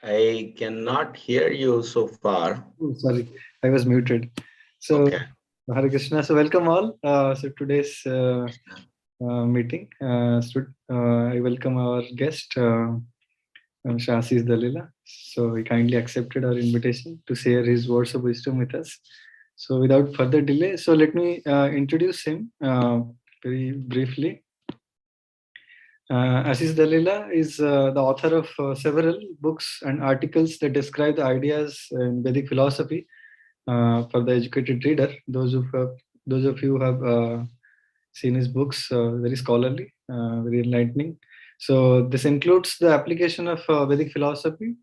I cannot hear you so far. Oh, sorry, I was muted. So, Okay. Hare Krishna. So, welcome all. So, today's meeting, I welcome our guest, Mr. Ashish Dalela. So, he kindly accepted our invitation to share his words of wisdom with us. So, without further delay, so let me introduce him very briefly. Ashish Dalela is the author of several books and articles that describe the ideas in Vedic philosophy for the educated reader. Those of you who have seen his books, very scholarly, very enlightening. So this includes the application of Vedic philosophy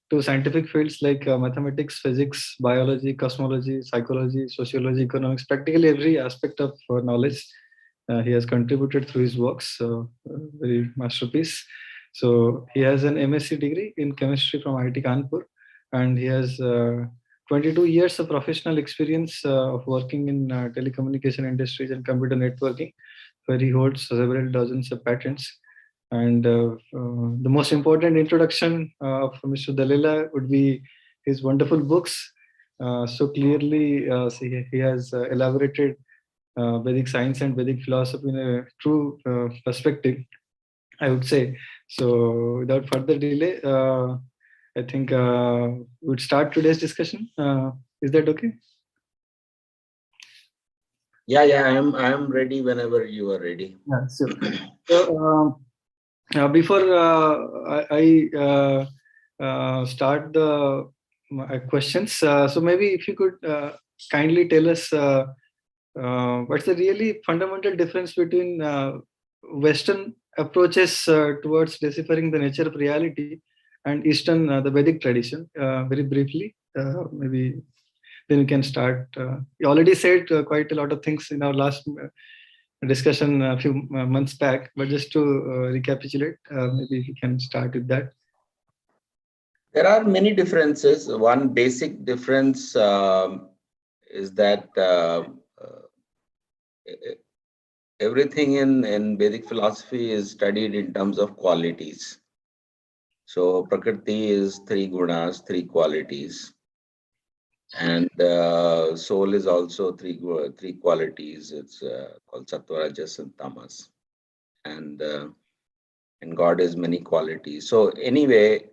to scientific fields like mathematics, physics, biology, cosmology, psychology, sociology, economics, practically every aspect of knowledge. He has contributed through his works, very masterpiece. So he has an M.Sc degree in chemistry from IIT Kanpur, and he has 22 years of professional experience of working in telecommunication industries and computer networking, where he holds several dozens of patents. And the most important introduction of Mr. Dalela would be his wonderful books. So clearly, he has elaborated Vedic science and Vedic philosophy in a true perspective, I would say. So, without further delay, I think we would start today's discussion. Is that okay? Yeah. I am ready whenever you are ready. Yeah, sure. So, before I start the questions, so maybe if you could kindly tell us what's the really fundamental difference between Western approaches towards deciphering the nature of reality and Eastern, the Vedic tradition, very briefly, maybe then we can start. You already said quite a lot of things in our last discussion a few months back, but just to recapitulate, maybe we can start with that. There are many differences. One basic difference is that everything in Vedic philosophy is studied in terms of qualities. So Prakriti is three gunas, three qualities, and soul is also three qualities. It's called Sattva, Rajas, and Tamas, and God is many qualities. So anyway,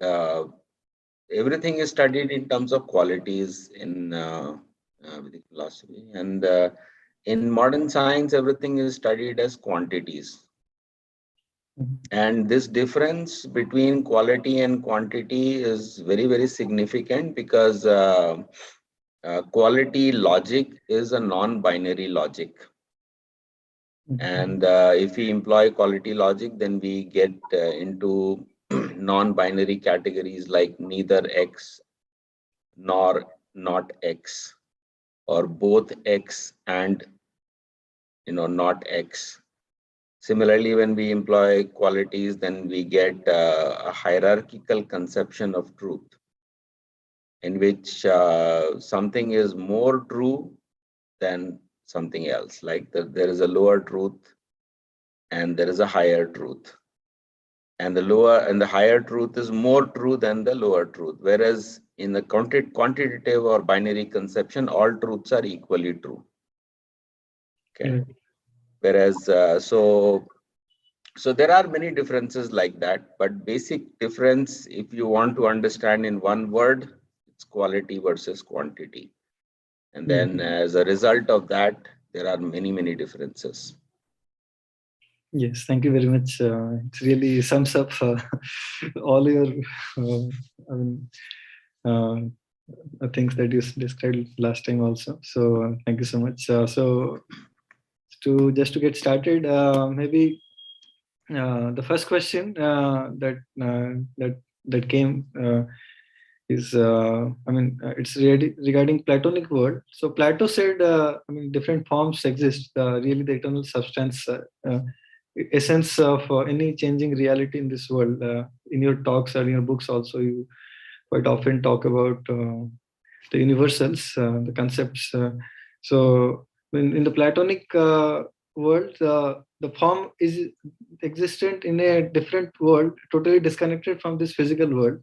everything is studied in terms of qualities in Vedic philosophy, and in modern science, everything is studied as quantities. And this difference between quality and quantity is very, very significant because quality logic is a non-binary logic. And if we employ quality logic, then we get into non-binary categories like neither X nor not X, or both X and not X. Similarly, when we employ qualities, then we get a hierarchical conception of truth, in which something is more true than something else. Like there is a lower truth and there is a higher truth. And the lower and the higher truth is more true than the lower truth. Whereas in the quantitative or binary conception, all truths are equally true. Okay. Whereas, so there are many differences like that, but basic difference, if you want to understand in one word, it's quality versus quantity. And then as a result of that, there are many, many differences. Yes, thank you very much. It really sums up all your things that you described last time also. So thank you so much. So to get started, maybe the first question that came is it's regarding Platonic world. So Plato said, different forms exist. Really, the eternal substance, essence of any changing reality in this world. In your talks or in your books, also you quite often talk about the universals, the concepts. So in the Platonic world, the form is existent in a different world, totally disconnected from this physical world.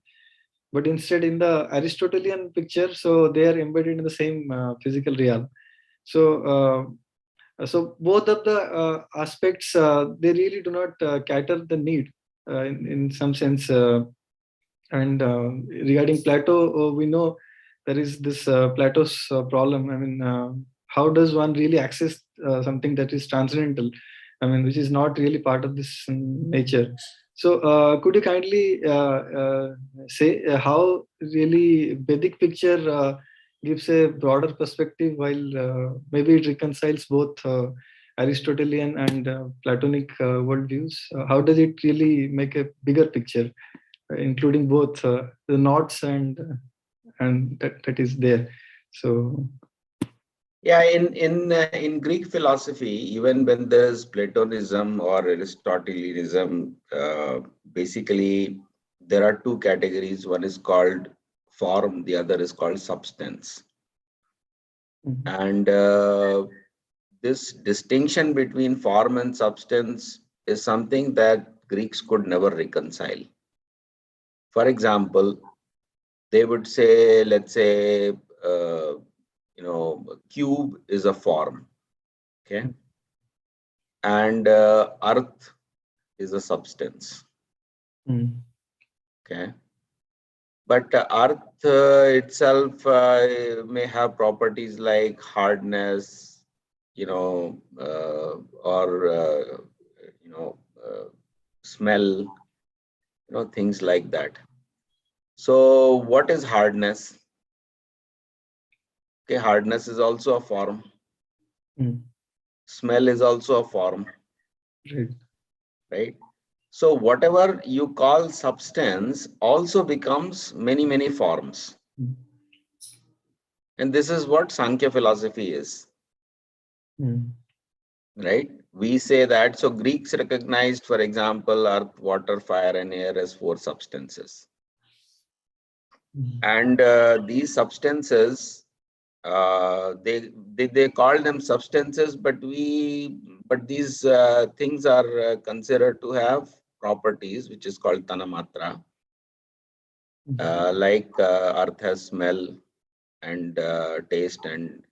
but instead in the Aristotelian picture, so they are embedded in the same physical realm. So both of the aspects, they really do not cater the need in some sense. And regarding Plato, we know there is this Plato's problem. I mean, how does one really access something that is transcendental? I mean, which is not really part of this nature. So, could you kindly say how really Vedic picture gives a broader perspective, while maybe it reconciles both Aristotelian and Platonic worldviews? How does it really make a bigger picture, including both the knots and that is there? So Yeah, in Greek philosophy, even when there's Platonism or Aristotelianism, basically there are two categories. One is called form, the other is called substance. And this distinction between form and substance is something that Greeks could never reconcile. For example, they would say, let's say, cube is a form, okay, and earth is a substance, okay, but earth itself may have properties like hardness, or smell, things like that. So what is hardness? Okay, hardness is also a form. Smell is also a form. Right? So whatever you call substance also becomes many, many forms. And this is what Sankhya philosophy is. Right? We say that, so Greeks recognized, for example, earth, water, fire, and air as four substances. And these substances, they call them substances, but these things are considered to have properties, which is called tanamatra. Like earth has smell and taste and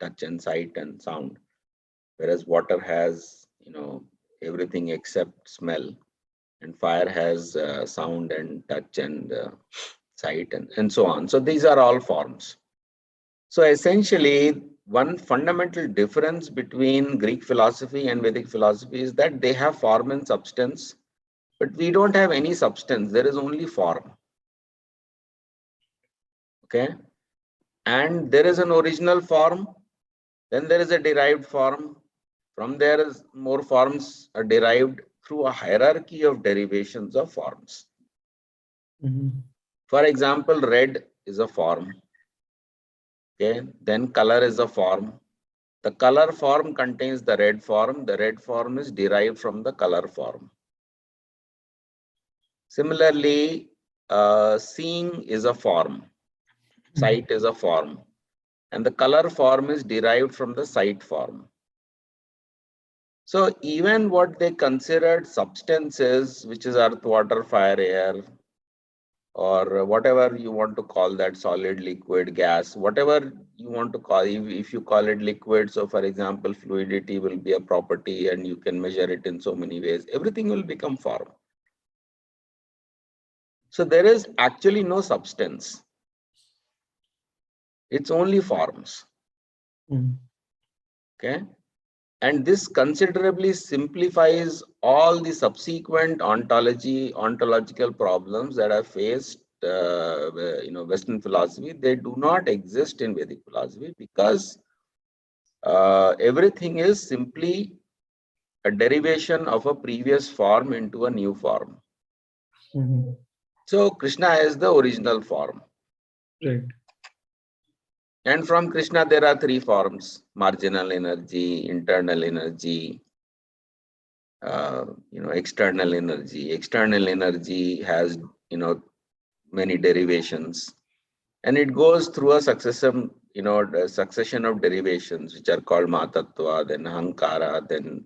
touch and sight and sound, whereas water has everything except smell, and fire has sound and touch and sight and so on. So these are all forms. So essentially, one fundamental difference between Greek philosophy and Vedic philosophy is that they have form and substance, but we don't have any substance. There is only form. Okay. And there is an original form, then there is a derived form. From there is more forms are derived through a hierarchy of derivations of forms. For example, red is a form. Okay, then color is a form. The color form contains the red form. The red form is derived from the color form. Similarly, seeing is a form. Sight is a form. And the color form is derived from the sight form. So even what they considered substances, which is earth, water, fire, air, or whatever you want to call that, solid, liquid, gas, whatever you want to call, if you call it liquid, so for example, fluidity will be a property and you can measure it in so many ways, everything will become form. So there is actually no substance. It's only forms. Okay. And this considerably simplifies all the subsequent ontological problems that are faced, Western philosophy. They do not exist in Vedic philosophy because everything is simply a derivation of a previous form into a new form. So Krishna is the original form. Right. And from Krishna, there are three forms: marginal energy, internal energy, external energy. External energy has, many derivations, and it goes through a succession of derivations, which are called Matattva, then Ahankara, then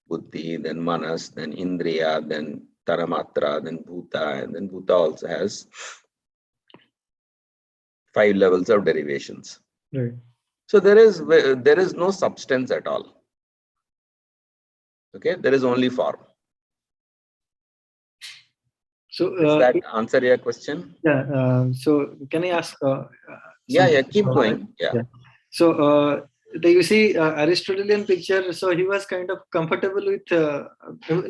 Buddhi, then Manas, then Indriya, then Taramatra, then Bhuta, and then Bhuta also has 5 levels of derivations. Right. So there is no substance at all. Okay, there is only form. So Does that answer your question? yeah. So can I ask? Yeah, keep going. Yeah. Yeah. So you see Aristotelian picture. So he was kind of comfortable with,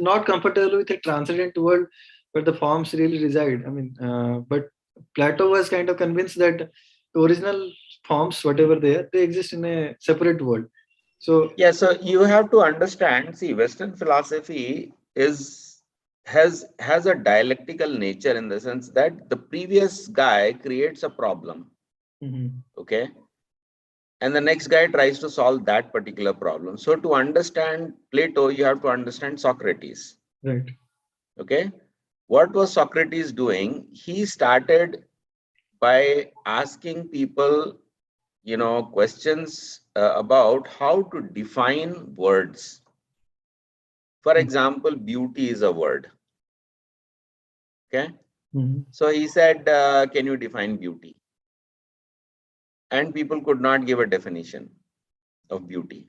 not comfortable with a transcendent world where the forms really reside. I mean, but Plato was kind of convinced that the original forms, whatever they exist in a separate world. So yeah, so you have to understand. See, Western philosophy has a dialectical nature in the sense that the previous guy creates a problem. Okay. And the next guy tries to solve that particular problem. So to understand Plato, you have to understand Socrates. Right. Okay. What was Socrates doing? He started by asking people, questions about how to define words. For example, beauty is a word. Okay. So he said, can you define beauty? And people could not give a definition of beauty.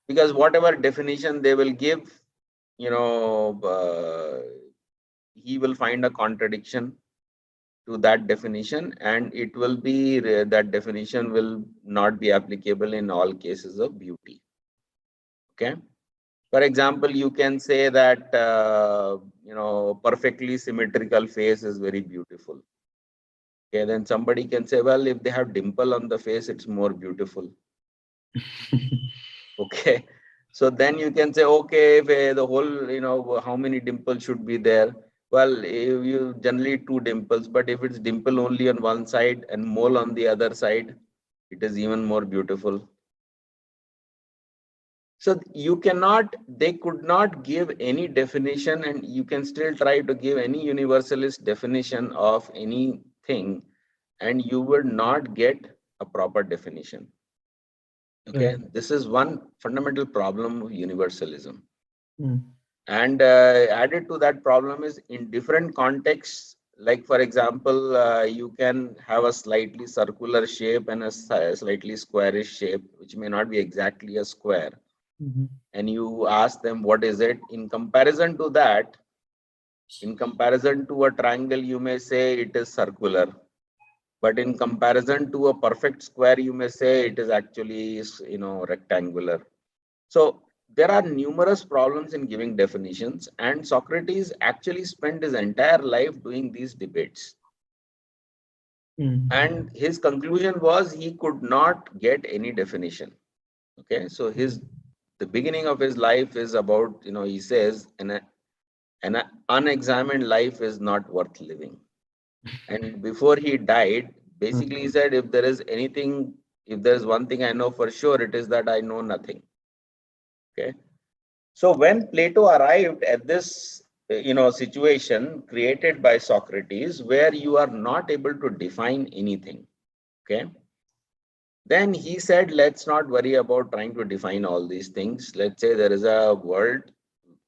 Because whatever definition they will give, he will find a contradiction to that definition, and it will be that definition will not be applicable in all cases of beauty. Okay. For example, you can say that, perfectly symmetrical face is very beautiful. Okay. Then somebody can say, well, if they have dimple on the face, it's more beautiful. Okay. So then you can say, okay, if the whole, how many dimples should be there? Well, if you generally 2 dimples, but if it's dimple only on one side and mole on the other side, it is even more beautiful. So they could not give any definition, and you can still try to give any universalist definition of anything, and you would not get a proper definition. Okay, this is one fundamental problem of universalism. And added to that problem is in different contexts, like for example, you can have a slightly circular shape and a slightly squarish shape, which may not be exactly a square. And you ask them, what is it? In comparison to that, in comparison to a triangle, you may say it is circular. But in comparison to a perfect square, you may say it is actually, rectangular. So there are numerous problems in giving definitions, and Socrates actually spent his entire life doing these debates. And his conclusion was he could not get any definition. Okay, so the beginning of his life is about, he says, an unexamined life is not worth living. And before he died, basically he said, if there is one thing I know for sure, it is that I know nothing. Okay. So when Plato arrived at this, situation created by Socrates, where you are not able to define anything, okay, then he said, let's not worry about trying to define all these things. Let's say there is a world,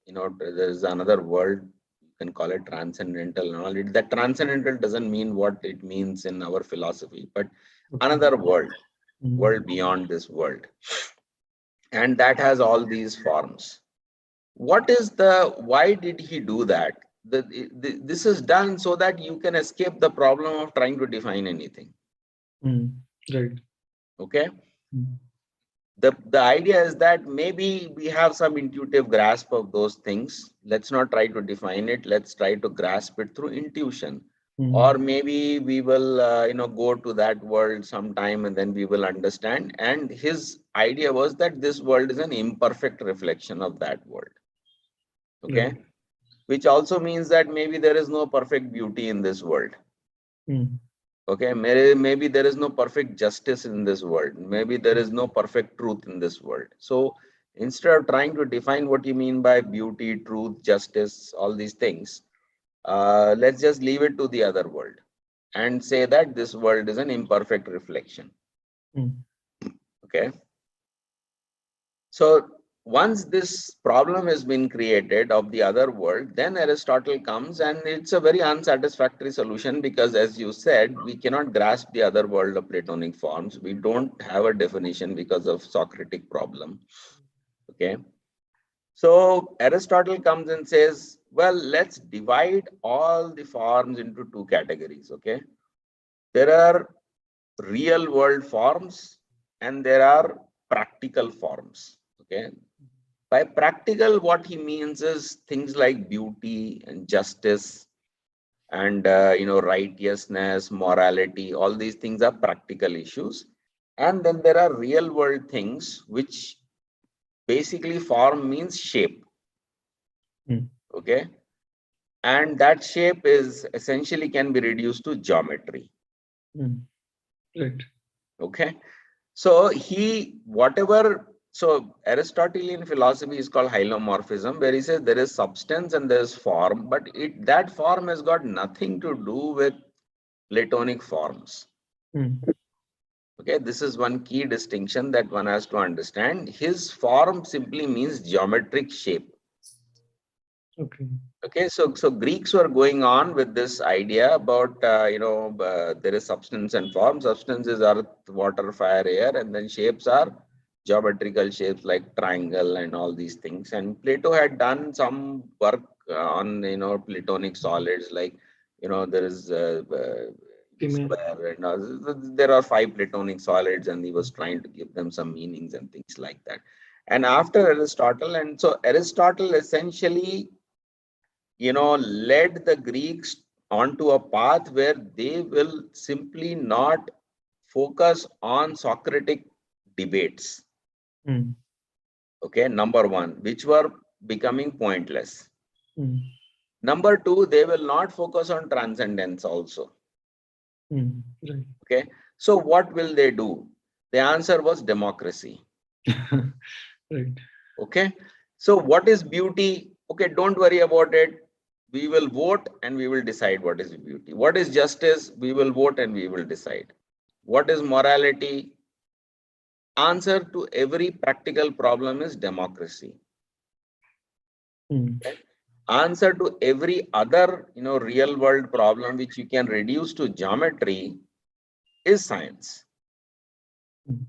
there is another world, you can call it transcendental and all. That transcendental doesn't mean what it means in our philosophy, but another world beyond this world. And that has all these forms. Why did he do that? This is done so that you can escape the problem of trying to define anything. Right. Okay. The idea is that maybe we have some intuitive grasp of those things. Let's not try to define it. Let's try to grasp it through intuition. Or maybe we will, go to that world sometime and then we will understand. And his idea was that this world is an imperfect reflection of that world. Okay. Which also means that maybe there is no perfect beauty in this world. Okay, maybe there is no perfect justice in this world. Maybe there is no perfect truth in this world. So instead of trying to define what you mean by beauty, truth, justice, all these things, let's just leave it to the other world and say that this world is an imperfect reflection. Okay. So once this problem has been created of the other world, then Aristotle comes, and it's a very unsatisfactory solution because, as you said, we cannot grasp the other world of Platonic forms. We don't have a definition because of Socratic problem. Okay. So Aristotle comes and says, well, let's divide all the forms into two categories. Okay. There are real world forms and there are practical forms. Okay. By practical, what he means is things like beauty and justice and righteousness, morality. All these things are practical issues. And then there are real world things, which basically form means shape. Okay. And that shape is essentially can be reduced to geometry. Right. Okay. So so Aristotelian philosophy is called Hylomorphism, where he says there is substance and there is form, but that form has got nothing to do with Platonic forms. Okay, this is one key distinction that one has to understand. His form simply means geometric shape. Okay, so Greeks were going on with this idea about there is substance and form. Substance is earth, water, fire, air, and then shapes are geometrical shapes like triangle and all these things. And Plato had done some work on Platonic solids, like there is square, and there are 5 Platonic solids, and he was trying to give them some meanings and things like that. And after Aristotle, and so Aristotle essentially led the Greeks onto a path where they will simply not focus on Socratic debates. Okay, number one, which were becoming pointless. Number two, they will not focus on transcendence also. Right. Okay, so what will they do? The answer was democracy. Right. Okay, so what is beauty? Okay, don't worry about it. We will vote and we will decide what is beauty. What is justice? We will vote and we will decide. What is morality? Answer to every practical problem is democracy. Okay? Answer to every other real world problem which you can reduce to geometry is science.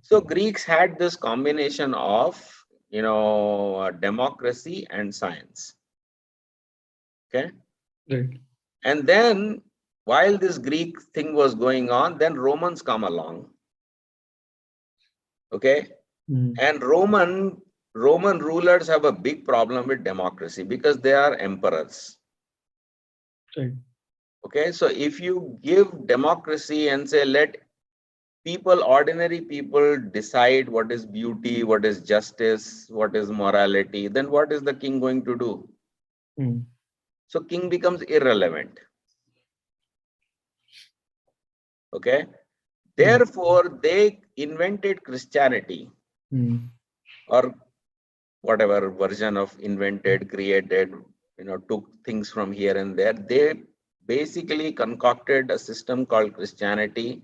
So Greeks had this combination of democracy and science. Okay. Right. And then while this Greek thing was going on, then Romans come along. Okay. And Roman rulers have a big problem with democracy because they are emperors. Right. Okay. So if you give democracy and say, let ordinary people decide what is beauty, what is justice, what is morality, then what is the king going to do? So king becomes irrelevant. Okay. Therefore, they invented Christianity or whatever version of invented, created, took things from here and there. They basically concocted a system called Christianity,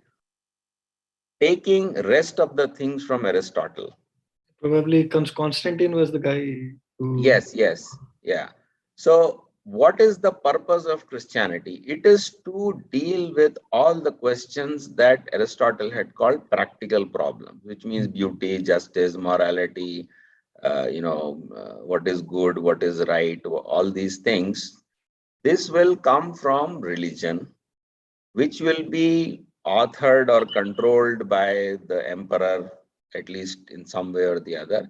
taking rest of the things from Aristotle. Probably Constantine was the guy who... Yes, yeah. So what is the purpose of Christianity? It is to deal with all the questions that Aristotle had called practical problems, which means beauty, justice, morality, what is good, what is right, all these things. This will come from religion, which will be authored or controlled by the emperor, at least in some way or the other.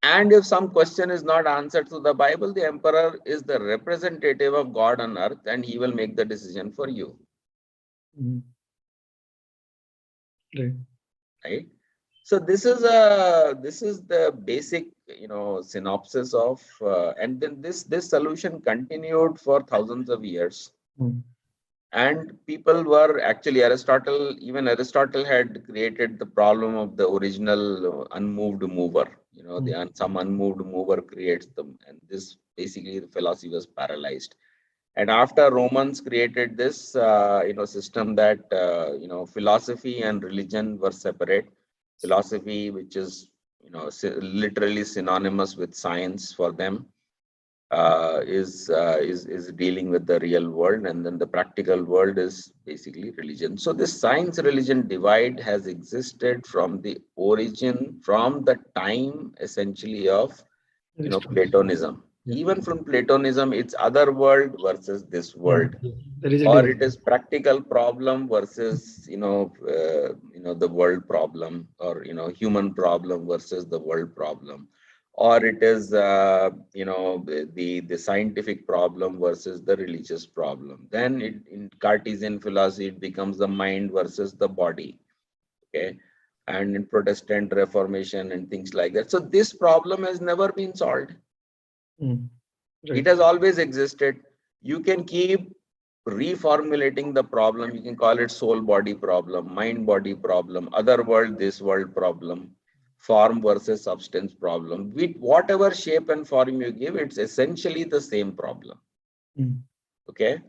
And if some question is not answered through the Bible, the emperor is the representative of God on earth and he will make the decision for you. Right? So this is the basic synopsis of and then this solution continued for thousands of years. And people were actually even Aristotle had created the problem of the original unmoved mover. Some unmoved mover creates them, and this basically the philosophy was paralyzed. And after Romans created this, system that philosophy and religion were separate. Philosophy, which is literally synonymous with science for them, is dealing with the real world, and then the practical world is basically religion. So this science religion divide has existed from the origin, from the time essentially of Platonism. Yeah. Even from Platonism, it's other world versus this Yeah. world, There is a or divide. it is practical problem versus the world problem, or human problem versus the world problem, or it is the scientific problem versus the religious problem. Then in Cartesian philosophy it becomes the mind versus the body. Okay. And in Protestant Reformation and things like that, so this problem has never been solved. Right. It has always existed. You can keep reformulating the problem. You can call it soul body problem, mind body problem, other world, this world problem, form versus substance problem. With whatever shape and form you give, it's essentially the same problem. Okay.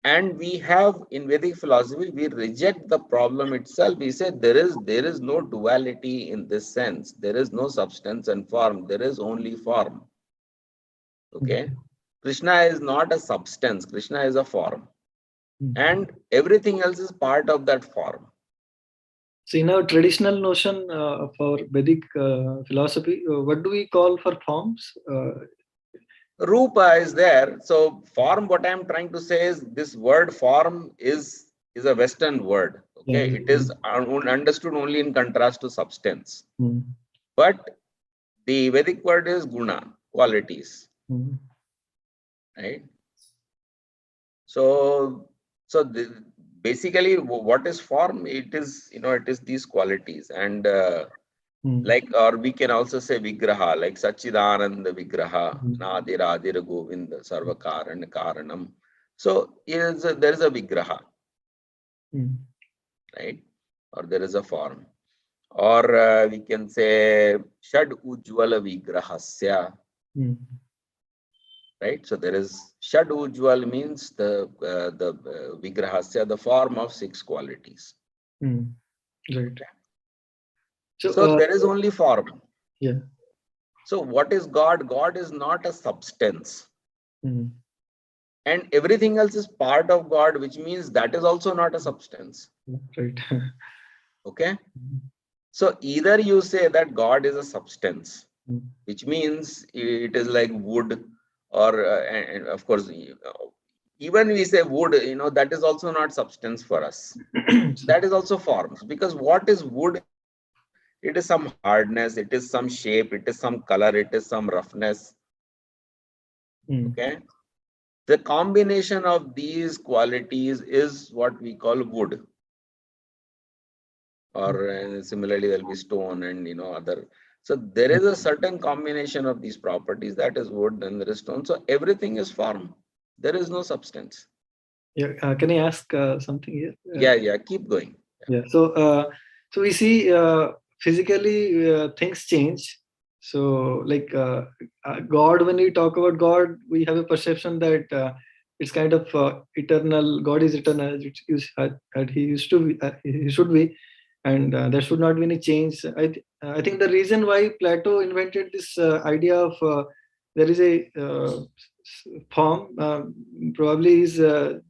And we have in Vedic philosophy, we reject the problem itself. We say there is no duality in this sense. There is no substance and form. There is only form. Okay. Krishna is not a substance. Krishna is a form. And everything else is part of that form. So in our traditional notion of our Vedic philosophy, what do we call for forms? Rupa is there. So form, what I'm trying to say is this word form is a Western word. Okay. Yeah. It is understood only in contrast to substance. But the Vedic word is guna, qualities. Right. So basically what is form? It is, it is these qualities. And like, or we can also say vigraha, like Sachidananda vigraha, Nadir Adir Govind Sarvakaran Karanam. So there is a vigraha, right? Or there is a form. Or we can say Shad Ujjvala Vigrahasya. Right. So there is Shad Ujjwal means the Vigrahasya, the form of 6 qualities. Right. So there is only form. Yeah. So what is God? God is not a substance. And everything else is part of God, which means that is also not a substance. Right. Okay. So either you say that God is a substance, which means it is like wood, or and of course, even we say wood, that is also not substance for us. That is also forms, because what is wood? It is some hardness, it is some shape, it is some color, it is some roughness. Okay. The combination of these qualities is what we call wood. Or similarly, there will be stone and other. So there is a certain combination of these properties, that is wood, and there is stone. So everything is form. There is no substance. Yeah. Can I ask something here? Yeah. Keep going. Yeah. So we see physically things change. So like God, when we talk about God, we have a perception that it's kind of eternal. God is eternal. He used to be. He should be, and there should not be any change. I think the reason why Plato invented this idea of there is a form probably is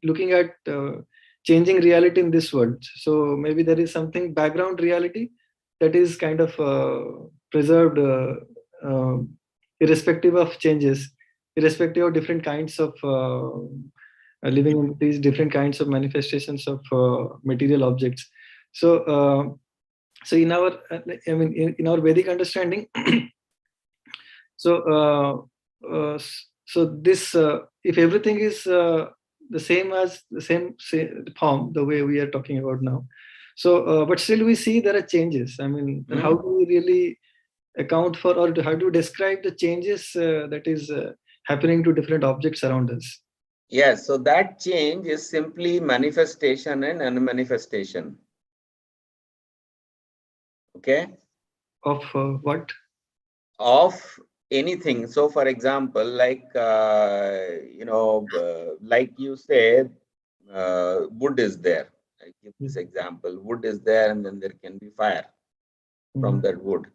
looking at changing reality in this world. So maybe there is something background reality that is kind of preserved irrespective of changes, irrespective of different kinds of living entities, different kinds of manifestations of material objects. So in our in our Vedic understanding, so this if everything is the same as the same form, the way we are talking about now, so but still we see there are changes. I mean, how do we really account for, or how do you describe the changes that is happening to different objects around us? Yes, so that change is simply manifestation and unmanifestation. Okay. Of what? Of anything. So for example, like like you said, wood is there. I give this example: wood is there, and then there can be fire from that wood.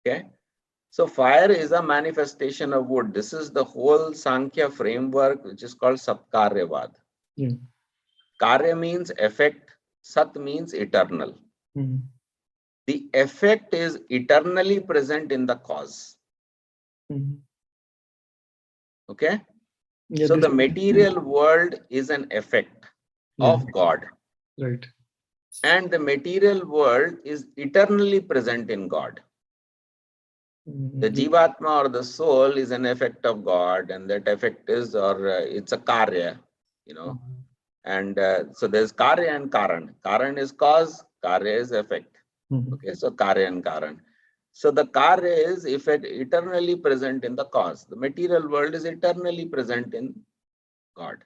Okay. So fire is a manifestation of wood. This is the whole Sankhya framework, which is called Satkaryavad. Yeah. Karya means effect, Sat means eternal. Mhm. The effect is eternally present in the cause. Mhm. Okay. Yeah, So this. the material world is an effect Yeah, of God, right. and the material world is eternally present in God. The Mhm. Jivatma or the soul is an effect of God, and that effect is, or it's a Karya, you know. And so there's Karya and Karan. Karan is cause, Karya is effect. Mhm. Okay, so Karya and Karan. So the Karya is effect eternally present in the cause. The material world is eternally present in God.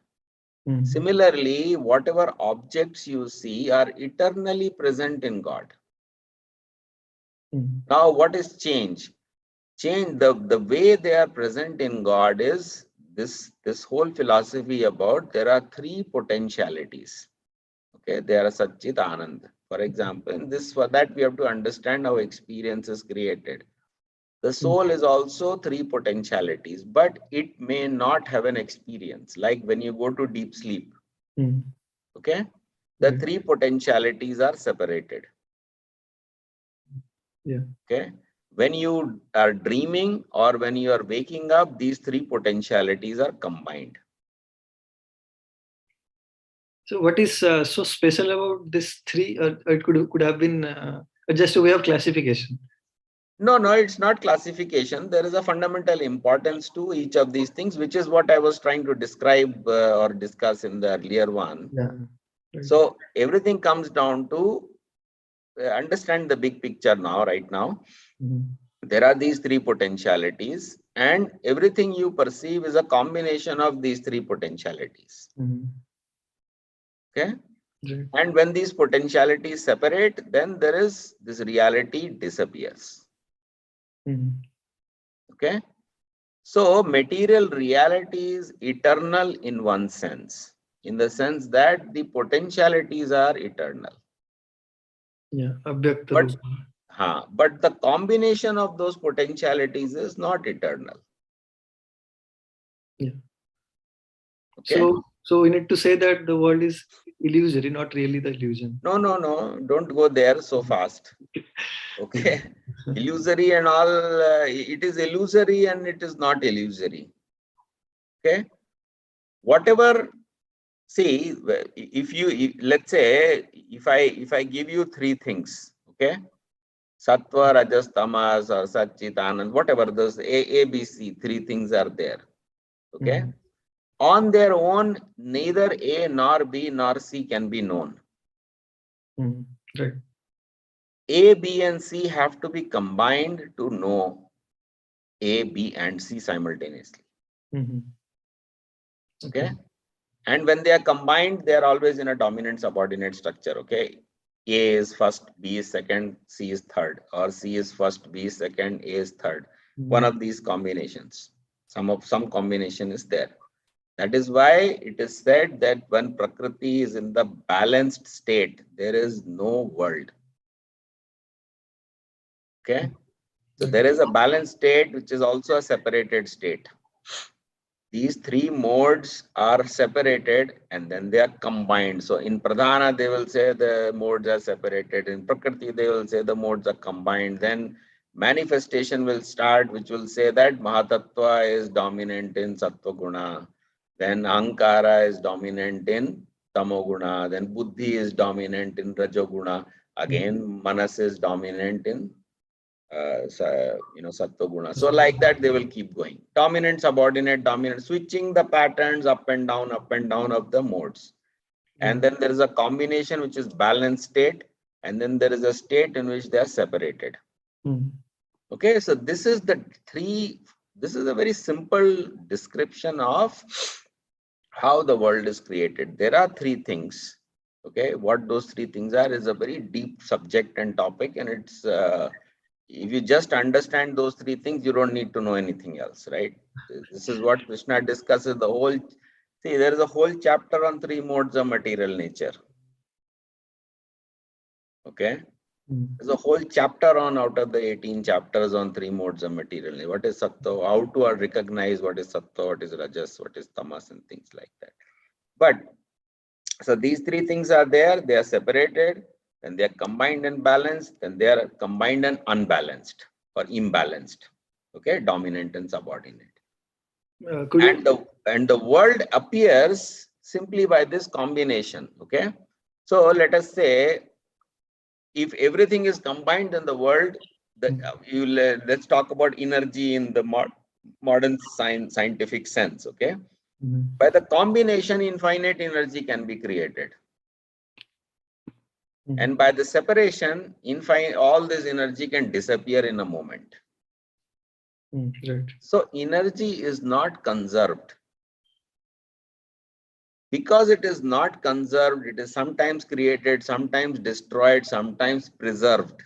Mhm. Similarly, whatever objects you see are eternally present in God. Mhm. Now, what is change? Change, the way they are present in God is this whole philosophy about there are three potentialities. Okay, they are Satchit Anand. For example, in this, for that we have to understand how experience is created. The soul is also three potentialities, but it may not have an experience. Like when you go to deep sleep, Mhm. okay, the Right. three potentialities are separated. Yeah. Okay, when you are dreaming or when you are waking up, these three potentialities are combined. So, what is so special about this three? It could have been just a way of classification. No, no, it's not classification. There is a fundamental importance to each of these things, which is what I was trying to describe or discuss in the earlier one. Yeah. Right. So everything comes down to understand the big picture now, right now. Mhm. There are these three potentialities, and everything you perceive is a combination of these three potentialities. Mhm. Okay. Right. And when these potentialities separate, then there is this reality disappears. Mhm. Okay. So material reality is eternal in one sense, in the sense that the potentialities are eternal. Yeah. Abhyakta But, Rupa. but the combination of those potentialities is not eternal. Yeah. Okay. So we need to say that the world is illusory, not really the illusion. No, no, no. Don't go there so fast. Okay. Illusory and all, it is illusory and it is not illusory. Okay. Whatever, see, let's say, if I give you three things, okay, Sattva, Rajas, Tamas, or Satchit, Anand, whatever those A, B, C, three things are there. Okay. Mhm. On their own, neither A nor B nor C can be known. Mhm. Right. A, B, and C have to be combined to know A, B, and C simultaneously. Mhm. Okay. Okay. And when they are combined, they are always in a dominant subordinate structure. Okay. A is first, B is second, C is third, or C is first, B is second, A is third. One Mhm. of these combinations. Some combination is there. That is why it is said that when Prakriti is in the balanced state, there is no world. Okay. So Right. there is a balanced state, which is also a separated state. These three modes are separated and then they are combined. So in Pradhana, they will say the modes are separated. In Prakriti, they will say the modes are combined. Then manifestation will start, which will say that Mahatattva is dominant in Sattva Guna. Then Ankara is dominant in Tamoguna. Then Buddhi is dominant in Rajoguna. Mhm. Again, Manas is dominant in sattva guna. So like that, they will keep going. Dominant, subordinate, dominant, switching the patterns up and down of the modes. And Yeah. then there is a combination which is balanced state, and then there is a state in which they are separated. Mhm. Okay, so this is the three. This is a very simple description of how the world is created. There are three things. Okay, what those three things are is a very deep subject and topic, and it's if you just understand those three things, you don't need to know anything else, right? This is what Krishna discusses the whole. See, there is a whole chapter on three modes of material nature. Okay. There's a whole chapter on out of the 18 chapters on 3 modes of material. What is sattva? How to recognize what is sattva, what is rajas, what is tamas, and things like that. But so these 3 things are there, they are separated, and they are combined and balanced, then they are combined and unbalanced or imbalanced. Okay, dominant and subordinate. And the world appears simply by this combination. Okay, so let us say if everything is combined in the world, let's talk about energy in the modern scientific sense. Okay, by the combination, infinite energy can be created. And by the separation, all this energy can disappear in a moment. Right. So energy is not conserved. Because it is not conserved, it is sometimes created, sometimes destroyed, sometimes preserved.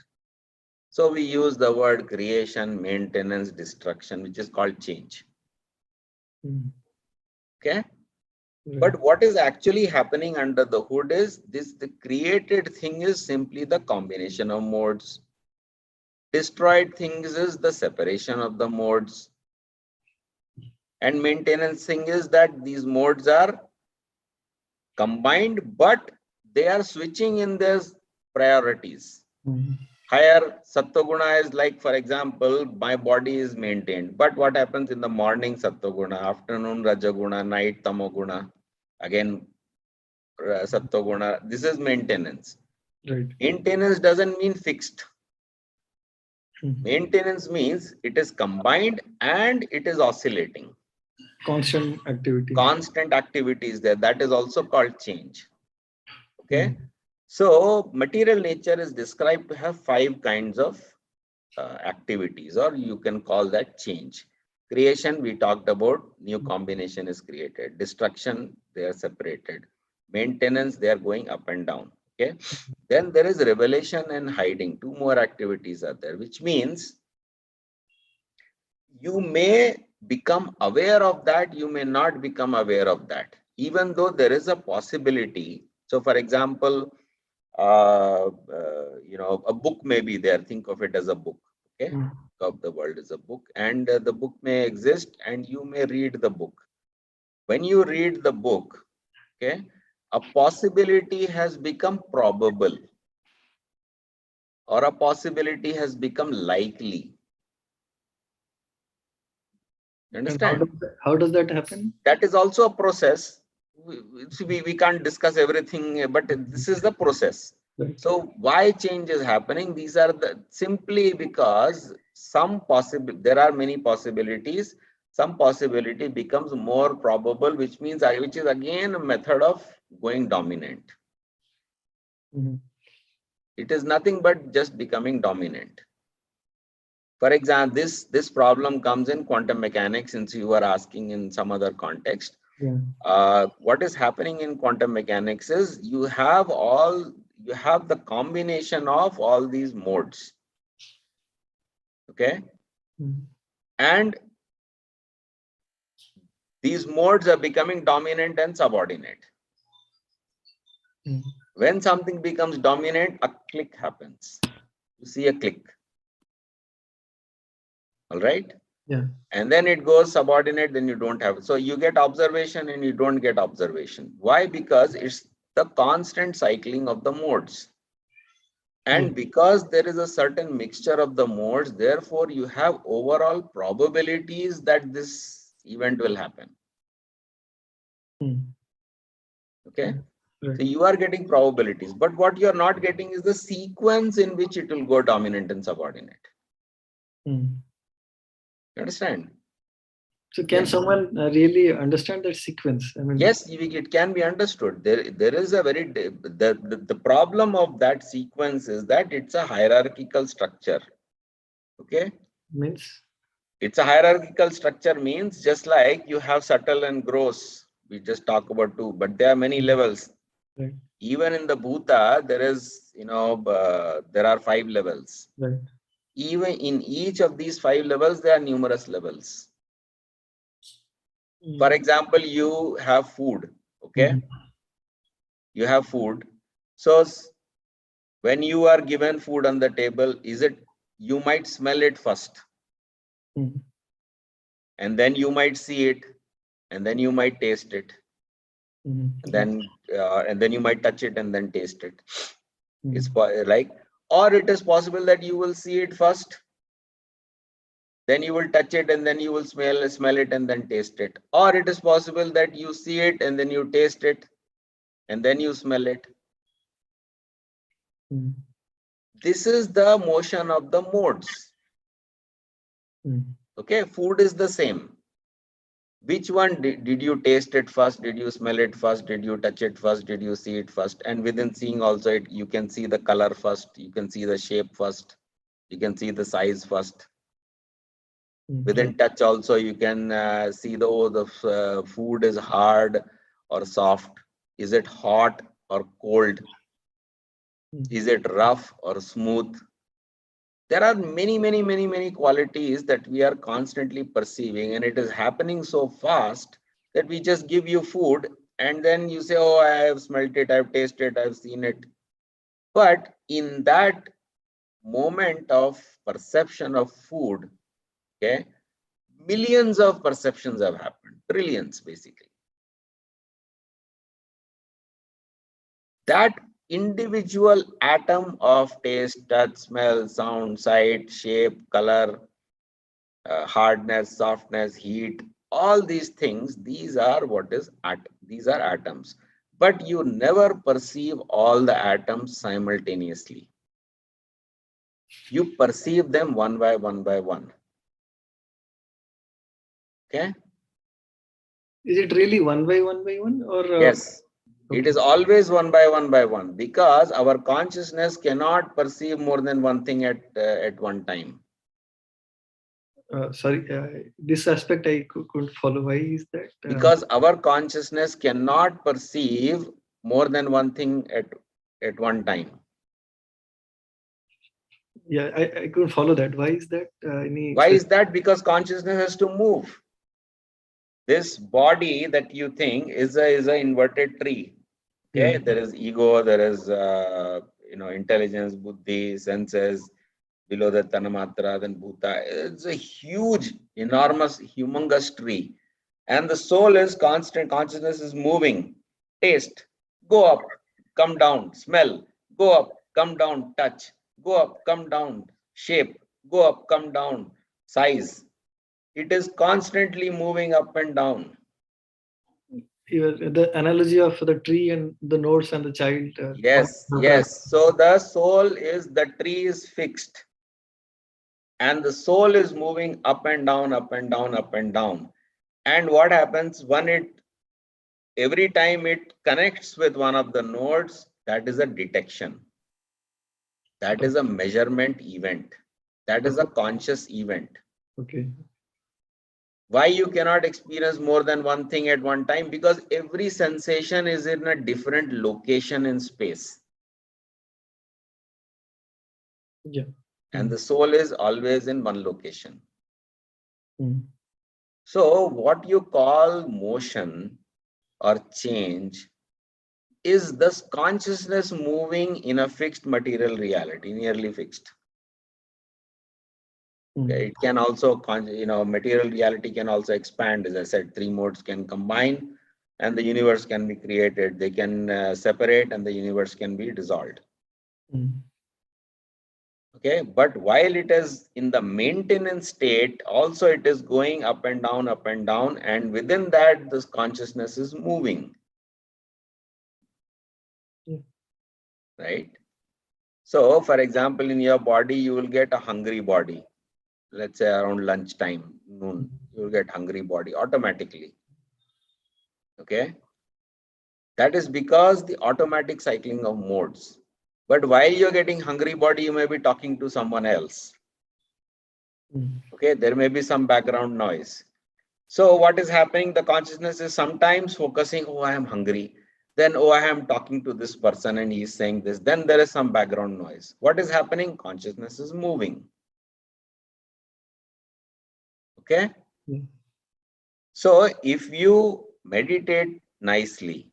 So we use the word creation, maintenance, destruction, which is called change. Okay? But what is actually happening under the hood is the created thing is simply the combination of modes. Destroyed things is the separation of the modes. And maintenance thing is that these modes are combined, but they are switching in their priorities. Higher sattva-guna is like, for example, my body is maintained. But what happens in the morning sattva-guna, afternoon rajaguna, night tamoguna, again sattva-guna, this is maintenance. Right. Maintenance doesn't mean fixed. Maintenance means it is combined and it is oscillating. Constant activity. Constant activity is there. That is also called change. Okay. So material nature is described to have 5 kinds of activities, or you can call that change. Creation, we talked about, new combination is created. Destruction, they are separated. Maintenance, they are going up and down. Okay. Then there is revelation and hiding. 2 more activities are there, which means you may become aware of that, you may not become aware of that, even though there is a possibility. So for example, a book may be there. Think of it as a book. Okay, of the world is a book, and the book may exist, and you may read the book. When you read the book, okay, a possibility has become probable, or a possibility has become likely. You understand? How does that happen? That is also a process. We can't discuss everything, but this is the process. Right. So why change is happening? These are simply because there are many possibilities. Some possibility becomes more probable, which means which is again a method of going dominant. It is nothing but just becoming dominant. For example, this problem comes in quantum mechanics, since you were asking in some other context. What is happening in quantum mechanics is you have the combination of all these modes. Okay. And these modes are becoming dominant and subordinate. When something becomes dominant, a click happens. You see a click. All right. Yeah. And then it goes subordinate, then you don't have it. So you get observation and you don't get observation. Why? Because it's the constant cycling of the modes. And because there is a certain mixture of the modes, therefore you have overall probabilities that this event will happen. Okay. Right. So you are getting probabilities, but what you are not getting is the sequence in which it will go dominant and subordinate. You understand? So can someone really understand that sequence? I mean, yes, it can be understood. There is a very the problem of that sequence is that it's a hierarchical structure. Okay. Means it's a hierarchical structure means just like you have subtle and gross. We just talk about 2, but there are many levels. Right. Even in the Bhuta, there is there are 5 levels. Right. Even in each of these 5 levels, there are numerous levels. For example, you have food. Okay. You have food. So When you are given food on the table, you might smell it first, and then you might see it, and then you might taste it, and then you might touch it and then taste it. It's like, or it is possible that you will see it first, then you will touch it, and then you will smell it and then taste it. Or it is possible that you see it and then you taste it and then you smell it. This is the motion of the modes. Okay, food is the same. Which one did you taste it first? Did you smell it first? Did you touch it first? Did you see it first? And within seeing also, you can see the color first, you can see the shape first, you can see the size first. Within touch also, you can see the food is hard or soft. Is it hot or cold? Is it rough or smooth? There are many qualities that we are constantly perceiving, and it is happening so fast that we just give you food and then you say, oh, I have smelt it, I've tasted it, I've seen it. But in that moment of perception of food, okay, millions of perceptions have happened, trillions basically. That individual atom of taste, touch, smell, sound, sight, shape, color, hardness, softness, heat, all these things, these are these are atoms. But you never perceive all the atoms simultaneously. You perceive them one by one by one. Okay? Is it really one by one, or Yes. It is always one by one, because our consciousness cannot perceive more than one thing at one time. Sorry, this aspect I couldn't follow. Why is that? Because our consciousness cannot perceive more than one thing at one time. Yeah, I couldn't follow that. Why is that? Why is that? Because consciousness has to move. This body that you think is a inverted tree. Okay, there is ego, there is intelligence, buddhi, senses. Below the tanamatra, then bhuta. It's a huge, enormous, humongous tree, and the soul is constant. Consciousness is moving. Taste, go up, come down. Smell, go up, come down. Touch, go up, come down. Shape, go up, come down. Size. It is constantly moving up and down. The analogy of the tree and the nodes and the child. Yes. So the soul is, the tree is fixed, and the soul is moving up and down, up and down, up and down. And what happens when every time it connects with one of the nodes, that is a detection. That is a measurement event. That is a conscious event. Okay. Why you cannot experience more than one thing at one time? Because every sensation is in a different location in space. Yeah. And the soul is always in one location. So what you call motion or change is this consciousness moving in a fixed material reality, nearly fixed. Okay, it can also, material reality can also expand. As I said, three modes can combine and the universe can be created. They can separate and the universe can be dissolved. Okay, but while it is in the maintenance state, also it is going up and down, and within that, this consciousness is moving. Right? So, for example, in your body, you will get a hungry body. Let's say around lunchtime, noon, you will get hungry body automatically. Okay? That is because the automatic cycling of modes. But while you're getting hungry body, you may be talking to someone else. Okay, there may be some background noise. So what is happening? The consciousness is sometimes focusing, oh, I am hungry. Then, oh, I am talking to this person and he is saying this. Then there is some background noise. What is happening? Consciousness is moving. Okay. So if you meditate nicely,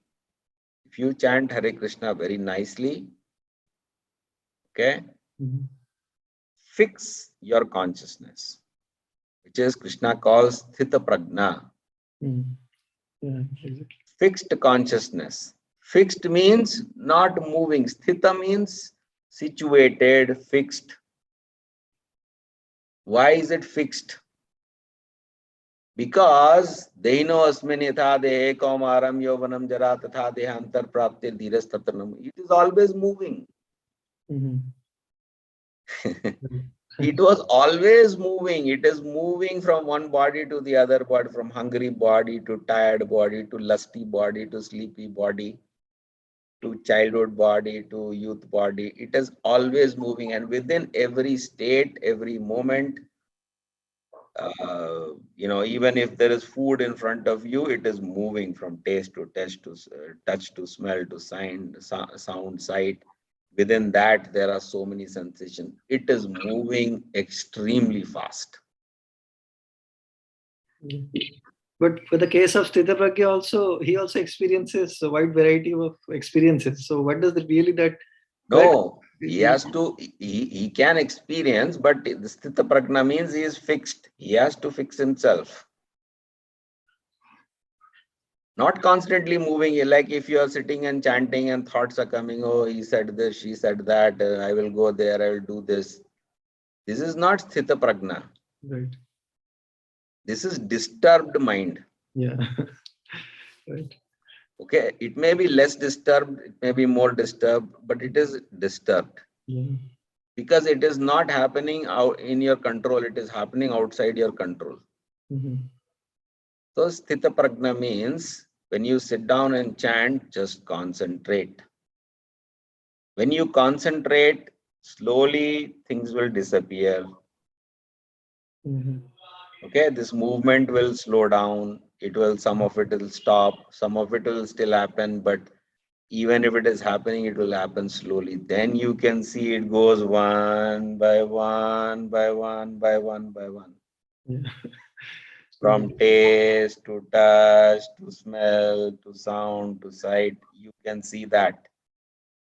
if you chant Hare Krishna very nicely, Okay, Mhm. fix your consciousness, which is Krishna calls sthita prajna, Mhm. Yeah, exactly. fixed consciousness. Fixed means not moving. Sthita means situated, fixed. Why is it fixed? Because deino asmin yatha dehe kaumaram yovanam jara tatha dehantar praptir dhiras tatranam. It is always moving. Mhm. It was always moving. It is moving from one body to the other body, from hungry body to tired body to lusty body to sleepy body to childhood body to youth body. It is always moving, and within every state, every moment, even if there is food in front of you, it is moving from taste to touch to touch to smell to sound, sight. Within that, there are so many sensations. It is moving extremely fast. Mhm. But for the case of Sthitapragya also, he also experiences a wide variety of experiences. So what does it really that where No, he has to, he can experience, but the sthita prajna means he is fixed. He has to fix himself. Not constantly moving. Like if you are sitting and chanting and thoughts are coming, oh, he said this, she said that, I will go there, I will do this. This is not sthita prajna. right? This is disturbed mind. Yeah. Right. Okay, it may be less disturbed, it may be more disturbed, but it is disturbed Yeah. because it is not happening out in your control. It is happening outside your control. Mhm. So sthita prajna means when you sit down and chant, just concentrate. When you concentrate, slowly things will disappear. Mhm. Okay, this movement will slow down. Some of it will stop, some of it will still happen, but even if it is happening, it will happen slowly. Then you can see it goes one by one, by one, by one, by one. Yeah. From taste to touch to smell to sound to sight, you can see that.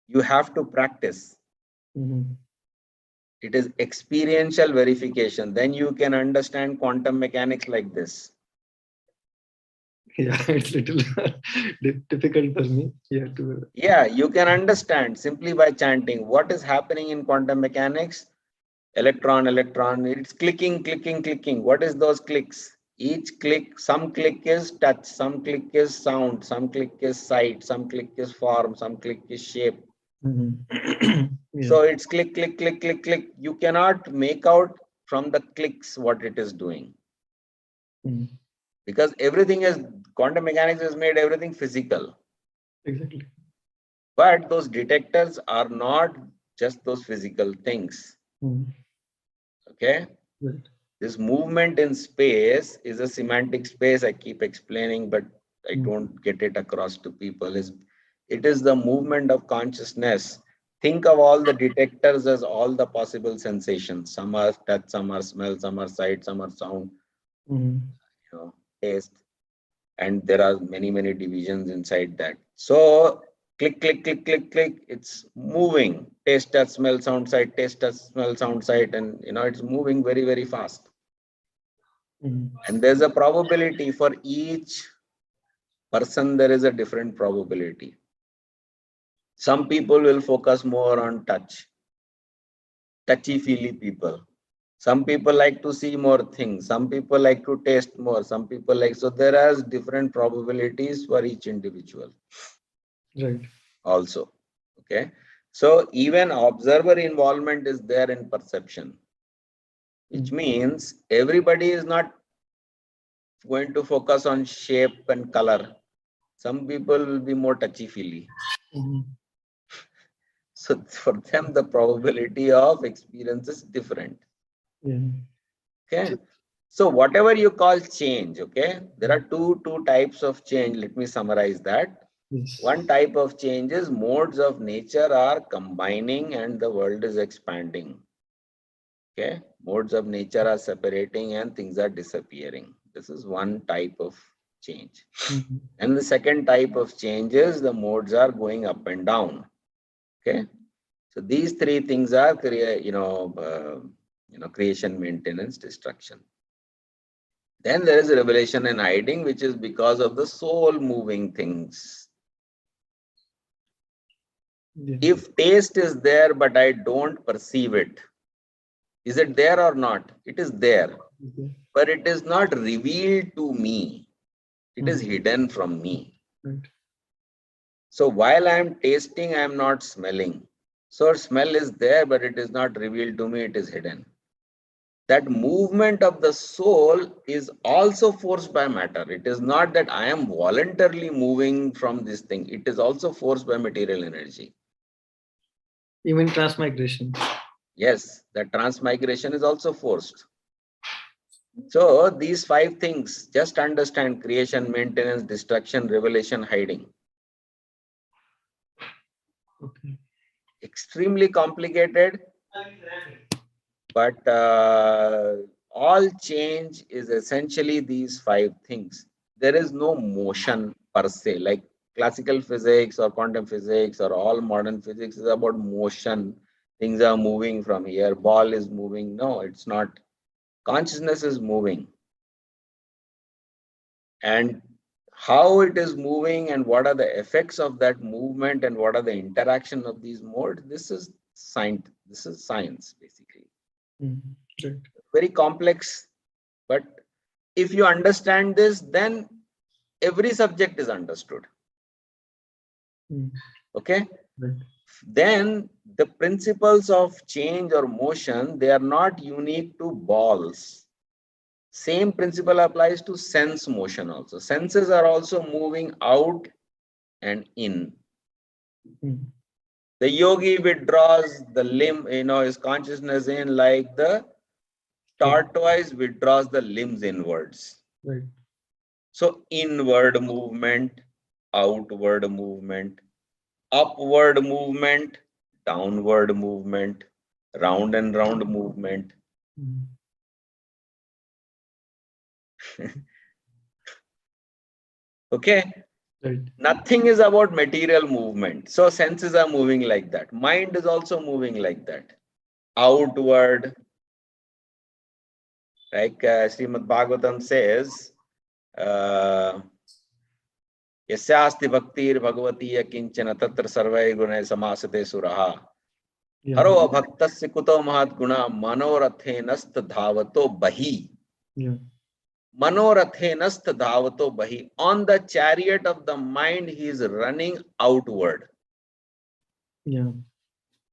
You have to practice. Mhm. It is experiential verification. Then you can understand quantum mechanics like this. Yeah, it's little difficult for me. Yeah, to Yeah, you can understand simply by chanting what is happening in quantum mechanics. Electron, electron, it's clicking, clicking, clicking. What is those clicks? Each click, some click is touch, some click is sound, some click is sight, some click is form, some click is shape. Mhm. Yeah. So it's click, click, click, click, click. You cannot make out from the clicks what it is doing Mhm. because everything is quantum mechanics has made everything physical. Exactly. But those detectors are not just those physical things. Mhm. Okay. Right. This movement in space is a semantic space. I keep explaining, but I Mhm. don't get it across to people. It is the movement of consciousness. Think of all the detectors as all the possible sensations. Some are touch, some are smell, some are sight, some are sound, Mhm. taste, and there are many, many divisions inside that. So click, click, click, click, click. It's moving. Taste, touch, smell, sound, sight. Taste, touch, smell, sound, sight, and it's moving very, very fast. Mhm. And there's a probability for each person, there is a different probability. Some people will focus more on touch, touchy feely people. Some people like to see more things. Some people like to taste more. Some people like, so there are different probabilities for each individual Right. also. Okay. So even observer involvement is there in perception, which Mhm. means everybody is not going to focus on shape and color. Some people will be more touchy feely. Mhm. So for them, the probability of experience is different. Yeah. Okay. So, So whatever you call change, okay, there are two types of change. Let me summarize that. yes. One type of change is modes of nature are combining and the world is expanding. Okay. Modes of nature are separating and things are disappearing. This is one type of change. Mhm. And the second type of change is the modes are going up and down. Okay. So these three things are creation, maintenance, destruction. Then there is revelation and hiding, which is because of the soul moving things. Yeah. If taste is there, but I don't perceive it, is it there or not? It is there, Okay. but it is not revealed to me. It is hidden from me. Right. So while I am tasting, I am not smelling. So smell is there, but it is not revealed to me, it is hidden. That movement of the soul is also forced by matter. It is not that I am voluntarily moving from this thing. It is also forced by material energy. Even transmigration. Yes, that transmigration is also forced. So these five things, just understand: creation, maintenance, destruction, revelation, hiding. Okay. Extremely complicated, but all change is essentially these five things. There is no motion per se, like classical physics or quantum physics or all modern physics is about motion. Things are moving from here, ball is moving. No, it's not. Consciousness is moving. And how it is moving and what are the effects of that movement and what are the interaction of these modes, this is science. This is science, basically. Right. Very complex, but if you understand this, then every subject is understood. Okay? Right. Then the principles of change or motion, they are not unique to balls. Same principle applies to sense motion also. Senses are also moving out and in. The yogi withdraws the limb, his consciousness in, like the tortoise withdraws the limbs inwards. Right. So inward movement, outward movement, upward movement, downward movement, round and round movement. Okay? Right. Nothing is about material movement. So senses are moving like that. Mind is also moving like that. Outward, like Srimad Bhagavatam says, यस्यास्ति भक्तिर Bhagwati किंचन तत्र सर्वै गुणै समासते सुरहा हरो अभक्तस्य कुतो महत् गुणा मनोरथेनस्त धावतो बहि मनोरथेनस्त धावतो बहि. On the chariot of the mind he is running outward. Yeah,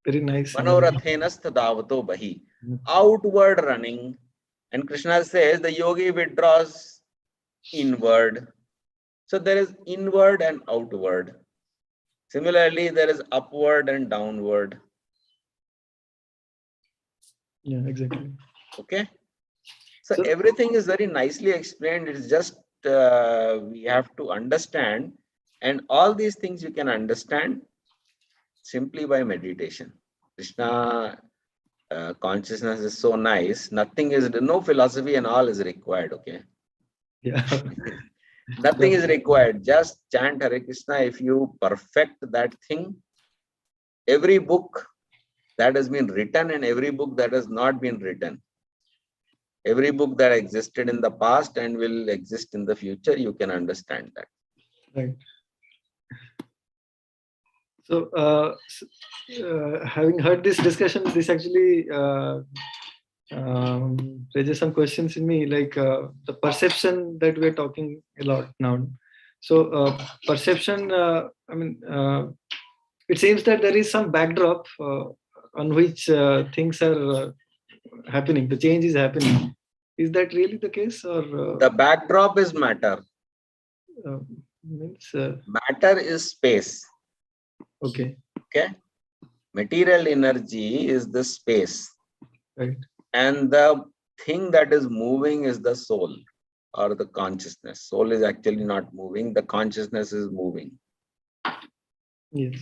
very nice. Manorathenast dhavato bahi. Outward running. And Krishna says the yogi withdraws inward. So there is inward and outward. Similarly, there is upward and downward. Yeah, exactly. Okay. So everything is very nicely explained. It's just we have to understand. And all these things you can understand simply by meditation. Krishna consciousness is so nice. Nothing is, no philosophy and all is required. Okay. Yeah. Nothing is required. Just chant Hare Krishna. If you perfect that thing, every book that has been written and every book that has not been written, every book that existed in the past and will exist in the future, you can understand that. Right. So, having heard this discussion, this actually raises some questions in me, like the perception that we're talking a lot now. So, perception, it seems that there is some backdrop on which things are happening, the change is happening. Is that really the case, or the backdrop is matter? Matter is space. Okay. Okay. Material energy is the space. Right. And the thing that is moving is the soul or the consciousness. Soul is actually not moving. The consciousness is moving. Yes.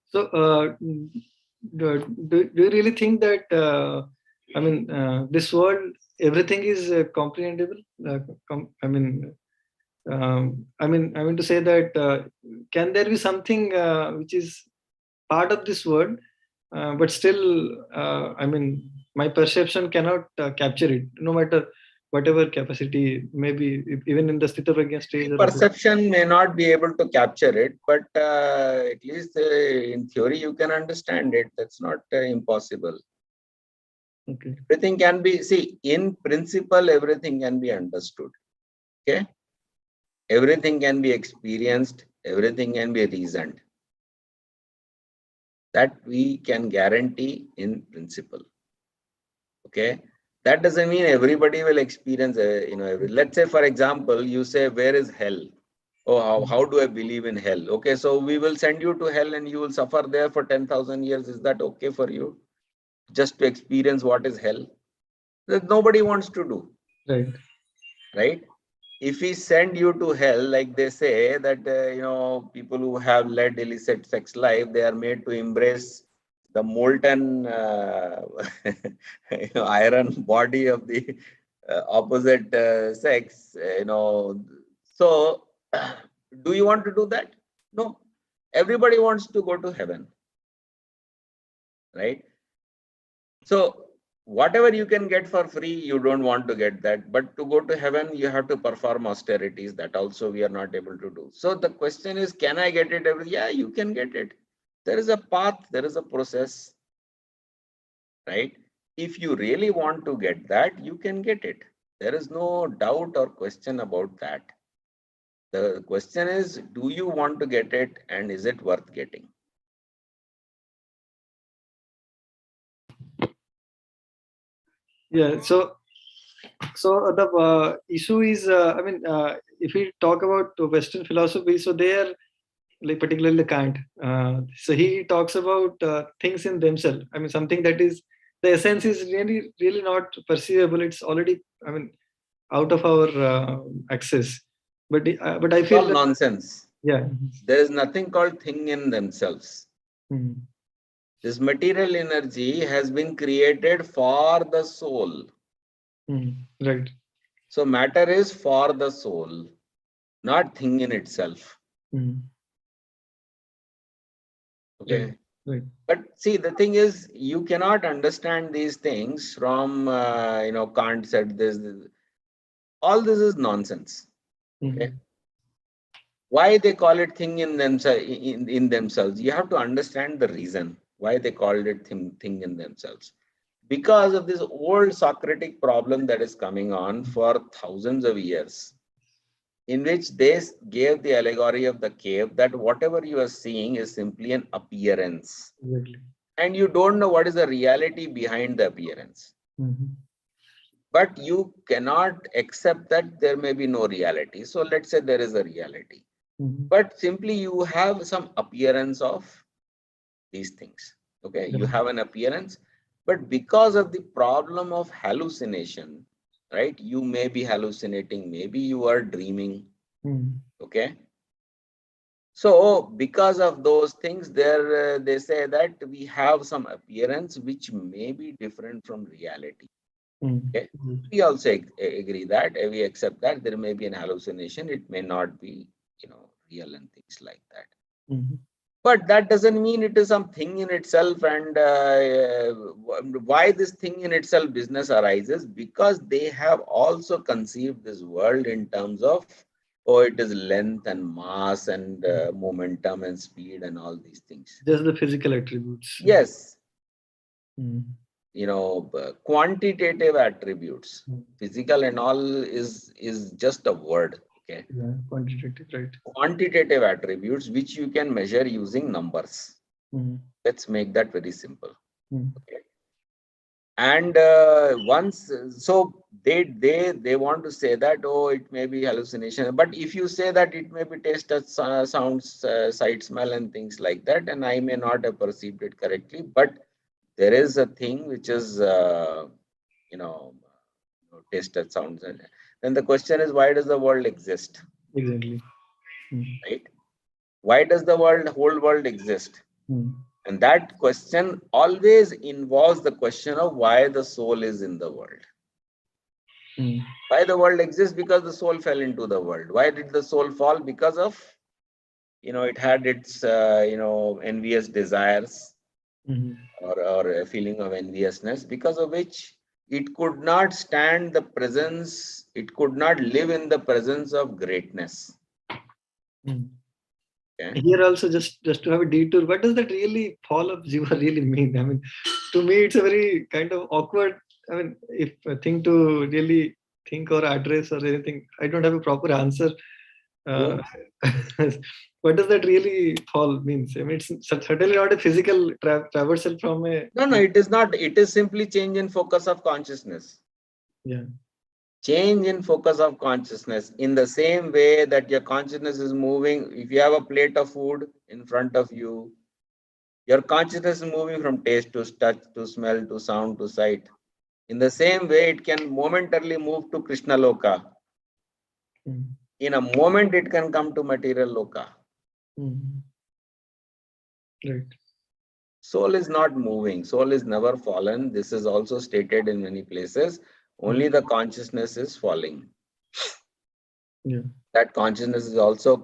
So, do you really think that, this world, everything is comprehensible? I mean to say that, can there be something which is part of this world but still, I mean, my perception cannot capture it, no matter whatever capacity, maybe even in the Sthita Prajna stage or other. Perception may not be able to capture it, but at least in theory you can understand it. That's not impossible. Okay. Everything can be, see, in principle, everything can be understood. Okay. Everything can be experienced, everything can be reasoned. That we can guarantee in principle. Okay. That doesn't mean everybody will experience, let's say, for example, you say, where is hell? Oh, how do I believe in hell? Okay, so we will send you to hell and you will suffer there for 10,000 years. Is that okay for you? Just to experience what is hell? That nobody wants to do. Right. Right? If we send you to hell, like they say that, people who have led illicit sex life, they are made to embrace the molten iron body of the opposite sex, So, do you want to do that? No. Everybody wants to go to heaven, right? So, whatever you can get for free, you don't want to get that. But to go to heaven, you have to perform austerities. That also we are not able to do. So the question is, can I get it? Yeah, you can get it. There is a path, there is a process, right? If you really want to get that, you can get it. There is no doubt or question about that. The question is, do you want to get it and is it worth getting? Yeah. So the issue is, I mean, if we talk about Western philosophy, so they are like particularly Kant. So he talks about things in themselves. I mean, something that is the essence is really not perceivable. It's already, I mean, out of our access. But I It's feel all that, nonsense. yeah. There is nothing called thing in themselves. Hmm. This material energy has been created for the soul. Right. So matter is for the soul, not thing in itself. Right. Okay. Right. But see, the thing is, you cannot understand these things from, Kant said this. All this is nonsense. Okay. Why they call it thing in themselves? In themselves, you have to understand the reason why they called it thing in themselves. Because of this old Socratic problem that is coming on for thousands of years, in which they gave the allegory of the cave that whatever you are seeing is simply an appearance. Exactly. And you don't know what is the reality behind the appearance. But you cannot accept that there may be no reality. So let's say there is a reality. But simply you have some appearance of these things. Okay, you have an appearance, but because of the problem of hallucination, right? You may be hallucinating, maybe you are dreaming. Okay. So because of those things, there they say that we have some appearance which may be different from reality. Okay. We also agree that we accept that there may be an hallucination. It may not be, real and things like that. But that doesn't mean it is something in itself. And why this thing in itself business arises? Because they have also conceived this world in terms of, oh, it is length and mass and momentum and speed and all these things. Just the physical attributes. Yes. Quantitative attributes. Physical and all is just a word. Okay. Yeah, quantitative, right. Quantitative attributes which you can measure using numbers. Let's make that very simple. Okay. And so they want to say that, oh, it may be hallucination. But if you say that it may be taste, touch, sounds, sight, smell, and things like that, and I may not have perceived it correctly, but there is a thing which is, taste, touch, sounds. And then the question is, why does the world exist? Exactly. Right? Why does the whole world exist? And that question always involves the question of why the soul is in the world. Why the world exists? Because the soul fell into the world. Why did the soul fall? Because of, it had its, envious desires. or a feeling of enviousness, because of which it could not stand the presence, it could not live in the presence of greatness. Okay. Here also, just to have a detour, what does that really fall of jiva really mean? I mean, to me, it's a very kind of awkward. I mean, if a thing to really think or address or anything, I don't have a proper answer. What does that really fall means? I mean, it's certainly not a physical traversal from a. No, it is not. It is simply change in focus of consciousness. Yeah. Change in focus of consciousness, in the same way that your consciousness is moving. If you have a plate of food in front of you, your consciousness is moving from taste to touch to smell to sound to sight. In the same way, it can momentarily move to Krishna Loka. In a moment, it can come to material Loka. Right. Soul is not moving. Soul is never fallen. This is also stated in many places. Only the consciousness is falling. Yeah. That consciousness is also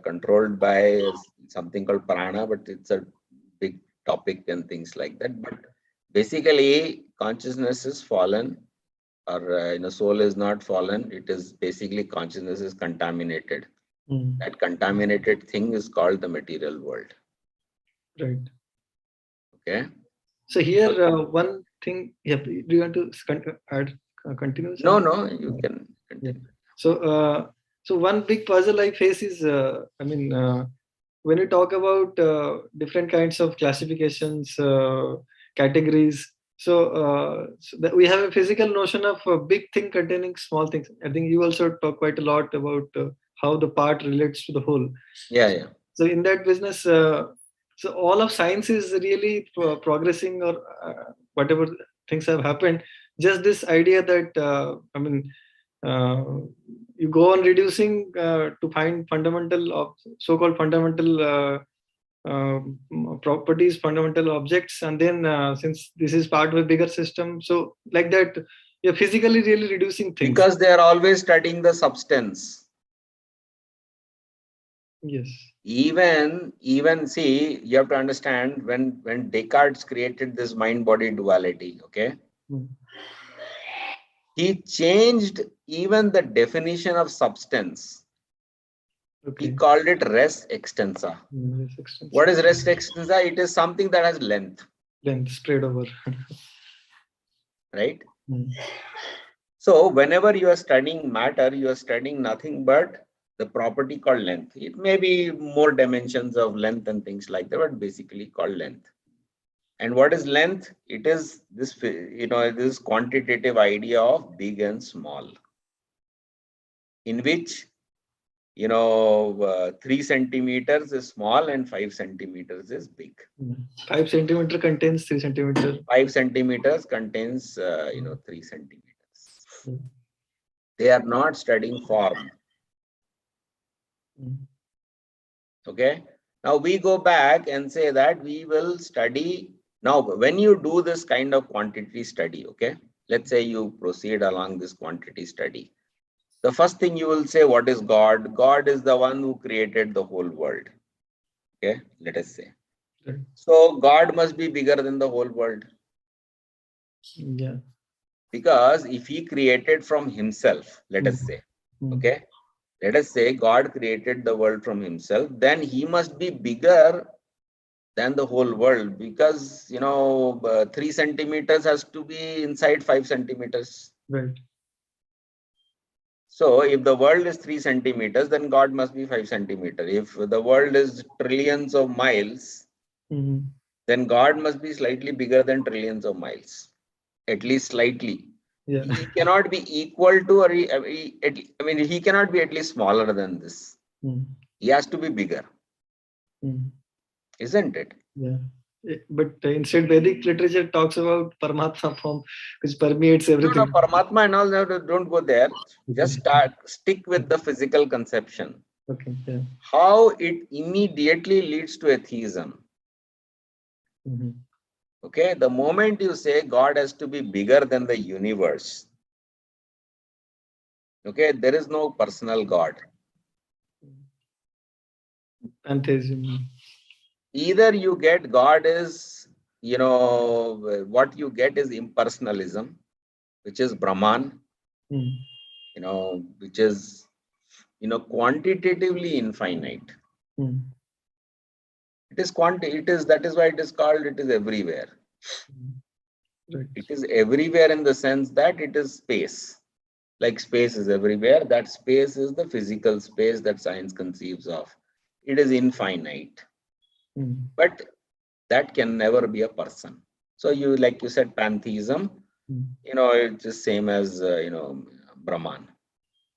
controlled by something called prana, but it's a big topic and things like that. But basically, consciousness is fallen, or soul is not fallen. It is basically consciousness is contaminated. That contaminated thing is called the material world. Right. Okay. So here, one thing. Yeah. Do you want to add? Continue? No, you can continue. Yeah. So one big puzzle I face is, I mean, when you talk about different kinds of classifications, categories. So we have a physical notion of a big thing containing small things. I think you also talk quite a lot about how the part relates to the whole. Yeah. So in that business, so all of science is really progressing, or whatever things have happened. Just this idea that I mean, you go on reducing to find fundamental, so-called fundamental properties, fundamental objects, and then since this is part of a bigger system, so like that, you're physically really reducing things. Because they are always studying the substance. Yes. Even see, you have to understand when Descartes created this mind-body duality, okay? He changed even the definition of substance. Okay. He called it res extensa. Res extensa. What is res extensa? It is something that has length. Length spread over. Right? So whenever you are studying matter, you are studying nothing but the property called length. It may be more dimensions of length and things like that, but basically called length. And what is length? It is this, this quantitative idea of big and small, in which 3 centimeters is small and 5 centimeters is big. 5 centimeter contains 3 centimeters. 5 centimeters contains 3 centimeters. They are not studying form. Okay. Now we go back and say that we will study. Now, when you do this kind of quantity study, okay, let's say you proceed along this quantity study. The first thing you will say, what is God? God is the one who created the whole world. Okay, let us say. So God must be bigger than the whole world. Yeah. Because if he created from himself, let us say, okay, let us say God created the world from himself, then he must be bigger than the whole world, because 3 centimeters has to be inside 5 centimeters. Right. So if the world is 3 centimeters, then God must be 5 centimeters. If the world is trillions of miles, then God must be slightly bigger than trillions of miles, at least slightly. Yeah. He cannot be equal to, or he cannot be at least smaller than this. He has to be bigger. Isn't it? Yeah. But instead, Vedic literature talks about Paramatma form, which permeates everything. No, Paramatma and all, don't go there. Just stick with the physical conception. Okay. Yeah. How it immediately leads to atheism. Okay, the moment you say God has to be bigger than the universe, okay, there is no personal God. Pantheism. Either you get God is what you get is impersonalism, which is Brahman, mm, which is, quantitatively infinite. mm, That is why it is called, it is everywhere. mm. Right. It is everywhere in the sense that it is space. Like space is everywhere. That space is the physical space that science conceives of. It is infinite, Mm, but that can never be a person. So like you said, pantheism, mm, it's the same as, Brahman.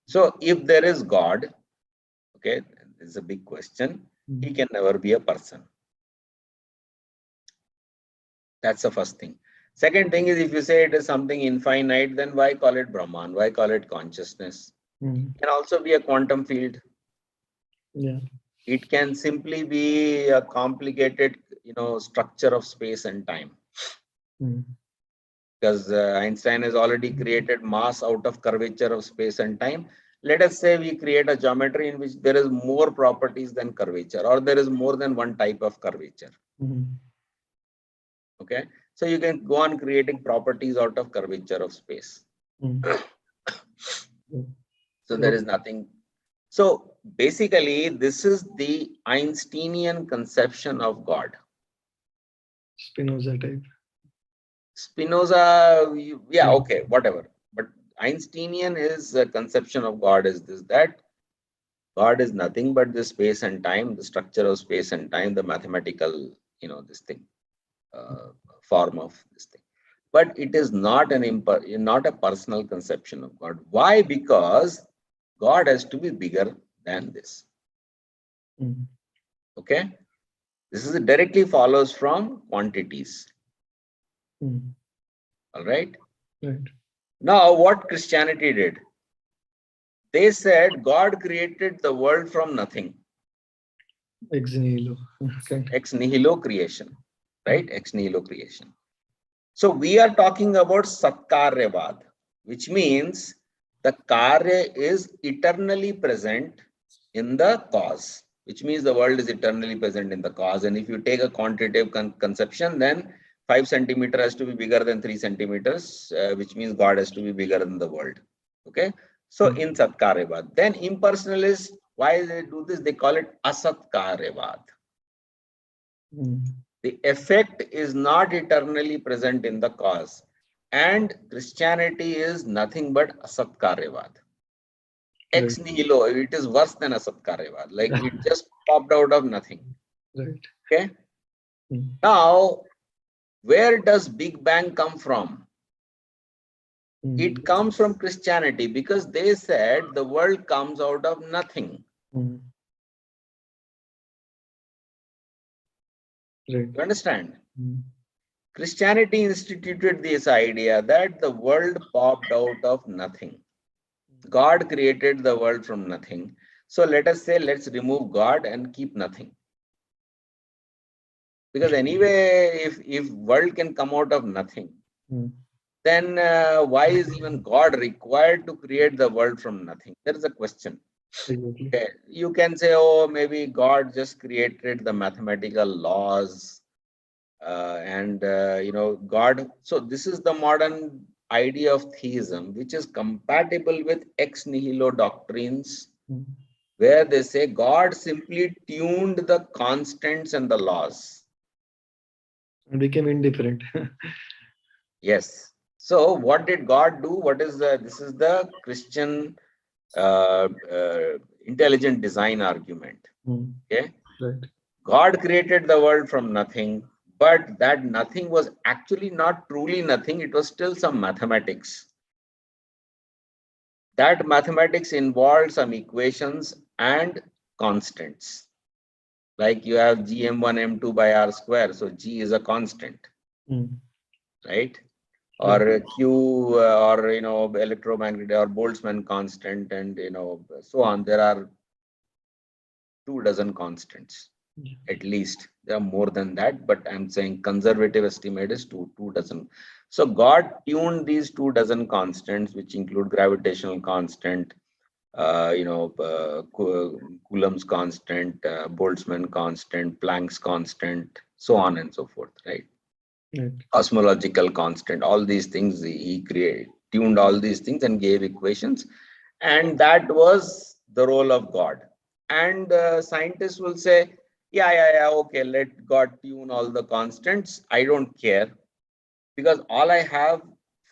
So if there is God, okay, this is a big question. mm, He can never be a person. That's the first thing. Second thing is, if you say it is something infinite, then why call it Brahman? Why call it consciousness? mm. It can also be a quantum field. Yeah. It can simply be a complicated, structure of space and time. Mm, Because Einstein has already created mass out of curvature of space and time. Let us say we create a geometry in which there is more properties than curvature, or there is more than one type of curvature. mm, Okay, so you can go on creating properties out of curvature of space. mm, mm. So there So, is nothing. So basically, this is the Einsteinian conception of God. Spinoza type. Spinoza, yeah, Mm, okay, whatever. But Einsteinian is a conception of God is this, that God is nothing but the space and time, the structure of space and time, the mathematical, this thing, form of this thing. But it is not not a personal conception of God. Why? Because God has to be bigger than this. mm, Okay, this is directly follows from quantities. mm. All right. Right. Now, what Christianity did? They said God created the world from nothing. Ex nihilo. Kind. Ex nihilo creation, right? Ex nihilo creation. So we are talking about Satkaryavad, which means the Karya is eternally present in the cause, which means the world is eternally present in the cause. And if you take a quantitative conception, then 5 centimeters has to be bigger than 3 centimeters, which means God has to be bigger than the world. Okay. So Mm, in Satkaryavad, then impersonalists, why they do this? They call it Asatkaryavad. mm. The effect is not eternally present in the cause. And Christianity is nothing but Asatkaryavad. Right. Ex nihilo, it is worse than Asatkaryavad. Like it just popped out of nothing. Right. Okay. Mm, Now, where does Big Bang come from? mm, It comes from Christianity because they said the world comes out of nothing. mm. Right. You understand? Mm, Christianity instituted this idea that the world popped out of nothing. God created the world from nothing. So let us say, let's remove God and keep nothing. Because anyway, if world can come out of nothing, mm. then why is even God required to create the world from nothing? There is a question. Exactly. Okay. You can say, oh, maybe God just created the mathematical laws God. So this is the modern idea of theism, which is compatible with ex nihilo doctrines, Mm. where they say God simply tuned the constants and the laws. And became indifferent. Yes. So what did God do? This is the Christian intelligent design argument. Mm. Okay. Right. God created the world from nothing, but that nothing was actually not truly nothing. It was still some mathematics. That mathematics involved some equations and constants. Like you have gm1 m2 by r square, so g is a constant, Mm. right? Right. Or q or electromagnetic or Boltzmann constant, and so on. There are 2 dozen constants Yeah. at least. There are more than that, but I'm saying conservative estimate is 2 dozen. So God tuned these 2 dozen constants, which include gravitational constant, Coulomb's constant, Boltzmann constant, Planck's constant, so on and so forth, right? Right. cosmological constant, all these things he created, tuned all these things and gave equations. And that was the role of God. And scientists will say, yeah, okay, let God tune all the constants. I don't care, because all I have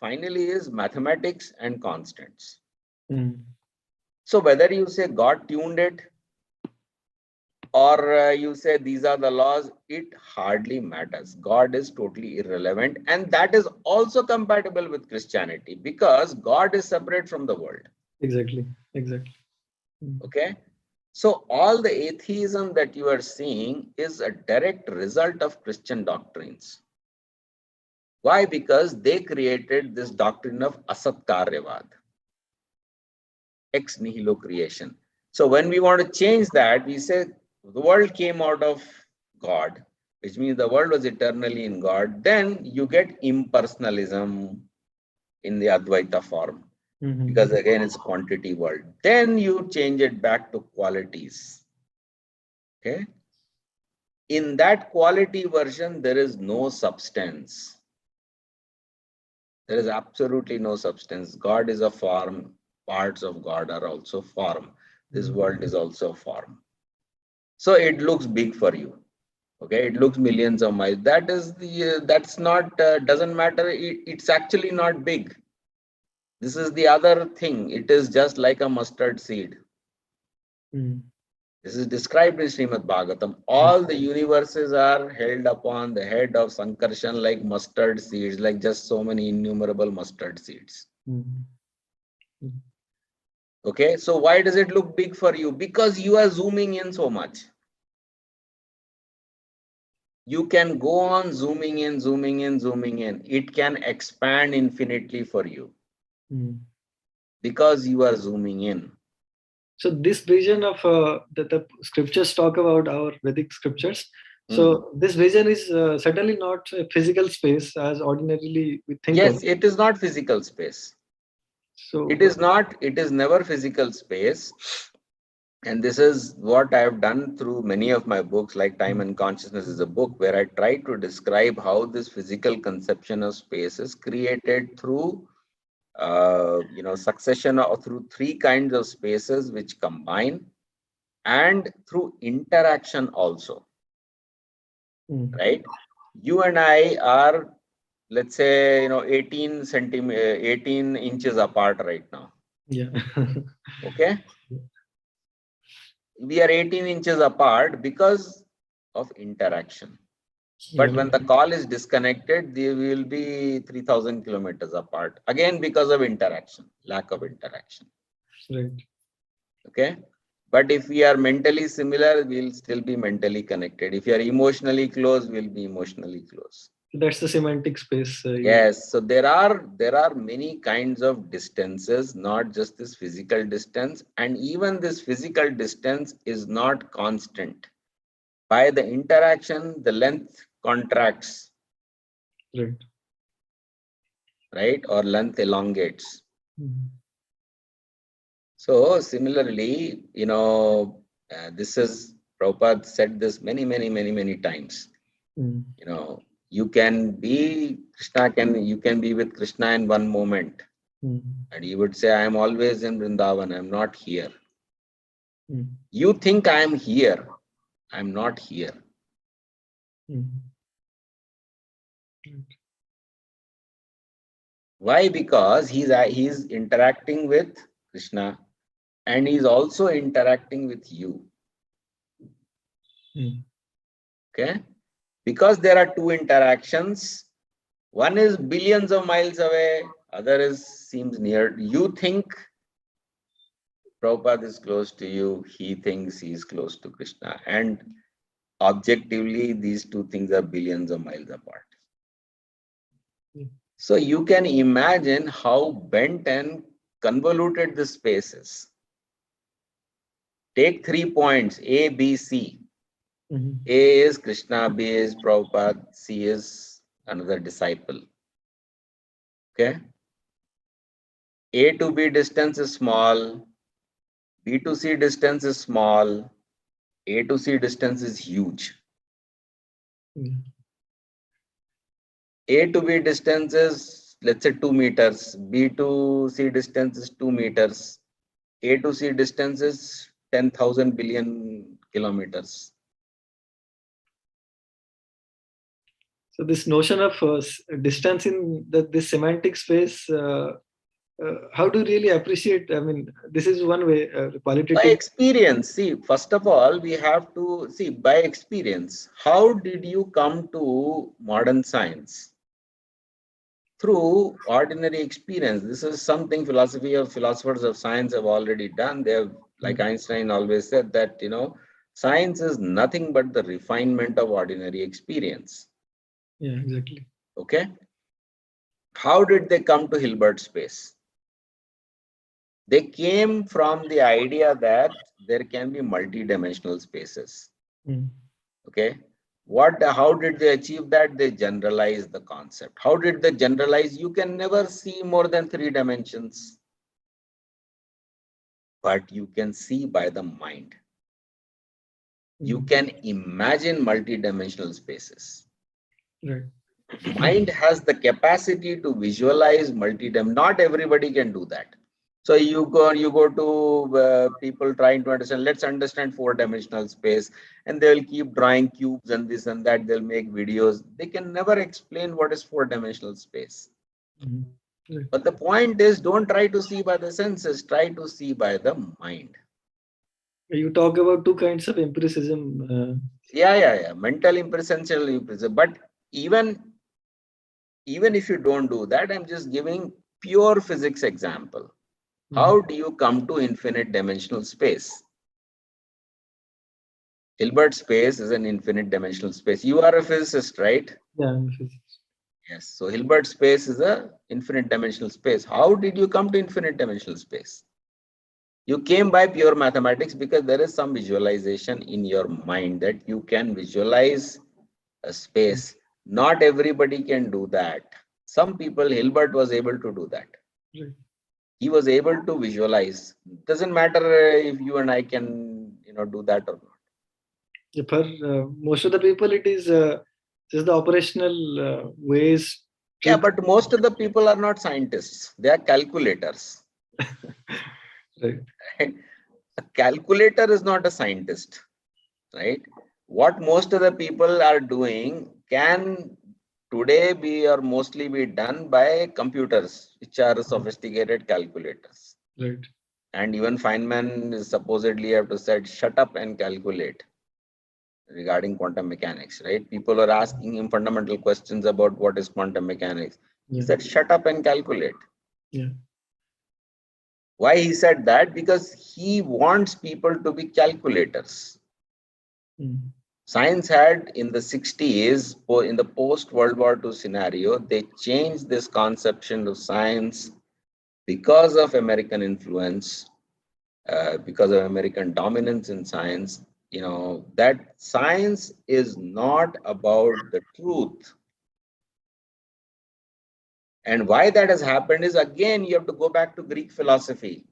finally is mathematics and constants. Mm. So whether you say God tuned it, or you say these are the laws, it hardly matters. God is totally irrelevant. And that is also compatible with Christianity, because God is separate from the world. Exactly. Exactly. Mm. Okay. So all the atheism that you are seeing is a direct result of Christian doctrines. Why? Because they created this doctrine of Asat Karyavad, ex nihilo creation. So when we want to change that, we say the world came out of God, which means the world was eternally in God. Then you get impersonalism in the Advaita form, because Mm-hmm. again it's quantity world. Then you change it back to qualities. Okay. In that quality version, there is no substance. There is absolutely no substance. God is a form. Parts of God are also form. This world is also form. So it looks big for you. Okay, it looks millions of miles. That is the that's not doesn't matter. It's actually not big. This is the other thing. It is just like a mustard seed. Mm. This is described in Srimad Bhagavatam. All the universes are held upon the head of Sankarshan like mustard seeds, like just so many innumerable mustard seeds. Mm. Okay, so why does it look big for you? Because you are zooming in so much. You can go on zooming in, zooming in, zooming in. It can expand infinitely for you Mm. because you are zooming in. So this vision of that the scriptures talk about, our Vedic scriptures. Mhm. So this vision is certainly not a physical space as ordinarily we think of. Yes, it is not physical space. So It is not, it is never physical space. And this is what I have done through many of my books, like Time and Consciousness is a book where I try to describe how this physical conception of space is created through succession or through three kinds of spaces which combine, and through interaction also, mm, right? You and I are, let's say, 18 inches apart right now. yeah. Okay. We are 18 inches apart because of interaction. But Yeah. when the call is disconnected, they will be 3,000 kilometers apart. Again, because of interaction, lack of interaction. Right. Okay. But if we are mentally similar, we'll still be mentally connected. If you are emotionally close, we'll be emotionally close. That's the semantic space. Yes. So there are many kinds of distances, not just this physical distance. And even this physical distance is not constant. By the interaction, the length contracts, Right. right? Or length elongates. Mm. So similarly, this is Prabhupada said this many, many, many, many times. Mm. You can be you can be with Krishna in one moment. Mm. And he would say, I am always in Vrindavan, I am not here. Mm. You think I am here, I am not here. Mm. Why? Because he's interacting with Krishna, and he's also interacting with you. Mm. Okay? Because there are two interactions. One is billions of miles away, other is seems near. You think Prabhupada is close to you, he thinks he is close to Krishna. And objectively, these two things are billions of miles apart. Mm. So you can imagine how bent and convoluted the space is. Take 3 points, A, B, C. Mhm. A is Krishna, B is Prabhupada, C is another disciple. Okay? A to B distance is small, B to C distance is small, A to C distance is huge. Mm. A to B distance is, let's say, 2 meters. B to C distance is 2 meters. A to C distance is 10,000 billion kilometers. So this notion of distance in this semantic space, how do you really appreciate? I mean, this is one way, By qualitative. experience, see, first of all, we have to see by experience, how did you come to modern science? Through ordinary experience. This is something philosophers of science have already done. They have, like Einstein always said, that science is nothing but the refinement of ordinary experience. Yeah, exactly. Okay. How did they come to Hilbert space? They came from the idea that there can be multi-dimensional spaces. Okay. How did they achieve that? They generalized the concept. How did they generalize? You can never see more than 3 dimensions, but you can see by the mind. You can imagine multi-dimensional spaces. Right. Mind has the capacity to visualize multi-dimensional. Not everybody can do that. So you go to people trying to understand, let's understand 4-dimensional space, and they'll keep drawing cubes and this and that. They'll make videos. They can never explain what is 4-dimensional space. Right. But the point is, don't try to see by the senses, try to see by the mind. You talk about two kinds of empiricism. Yeah. Mental empiricism, sensual empiricism. But even if you don't do that, I'm just giving pure physics example. How do you come to infinite dimensional space? Hilbert space is an infinite dimensional space. You are a physicist, right? Yeah, I'm a physicist. Yes. So Hilbert space is a infinite dimensional space. How did you come to infinite dimensional space? You came by pure mathematics because there is some visualization in your mind that you can visualize a space. Not everybody can do that. Some people, Hilbert was able to do that. Right. He was able to visualize. Doesn't matter if you and I can, do that or not. Yeah, for most of the people, it is just the operational ways. Yeah, but most of the people are not scientists. They are calculators. Right. A calculator is not a scientist, right? What most of the people are doing can today be or mostly be done by computers, which are sophisticated calculators. Right. And even Feynman is supposedly have to said, shut up and calculate regarding quantum mechanics, right? People are asking him fundamental questions about what is quantum mechanics. He said, shut up and calculate. Yeah. Why he said that? Because he wants people to be calculators. Science had in the 60s, in the post-World War II scenario, they changed this conception of science because of American influence, because of American dominance in science, that science is not about the truth. And why that has happened is, again, you have to go back to Greek philosophy.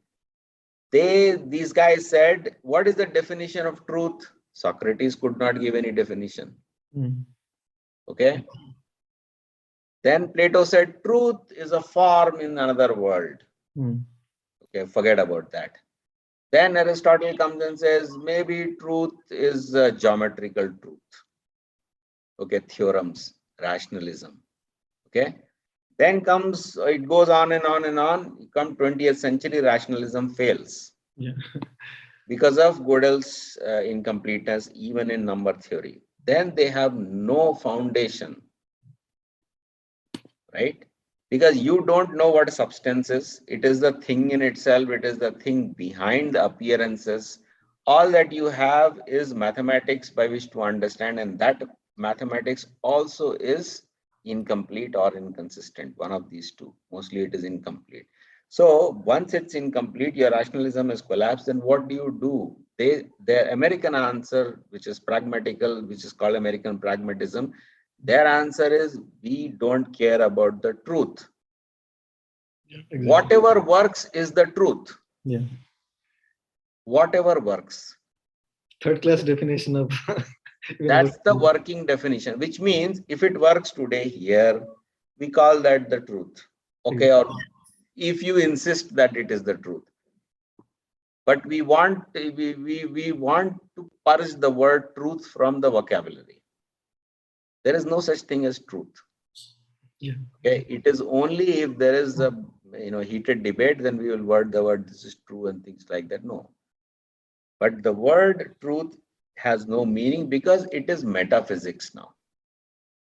These guys said, what is the definition of truth? Socrates could not give any definition. Okay. Then Plato said, truth is a form in another world. Okay, forget about that. Then Aristotle comes and says, maybe truth is geometrical truth. Okay, theorems, rationalism. Okay. Then it goes on and on and on. Come 20th century, rationalism fails. Yeah. Because of Gödel's incompleteness, even in number theory. Then they have no foundation, right? Because you don't know what substance is. It is the thing in itself. It is the thing behind the appearances. All that you have is mathematics by which to understand, and that mathematics also is incomplete or inconsistent, one of these two. Mostly it is incomplete. So once it's incomplete, your rationalism is collapsed, then what do? The American answer, which is pragmatical, which is called American pragmatism, their answer is, we don't care about the truth. Yeah, exactly. Whatever works is the truth. Yeah. Whatever works. Third class definition of that's the working definition, which means if it works today here, we call that the truth. Okay, or if you insist that it is the truth. But we want to purge the word truth from the vocabulary. There is no such thing as truth. Yeah. Okay, it is only if there is a heated debate, then we will word the word this is true and things like that. No. But the word truth has no meaning because it is metaphysics now.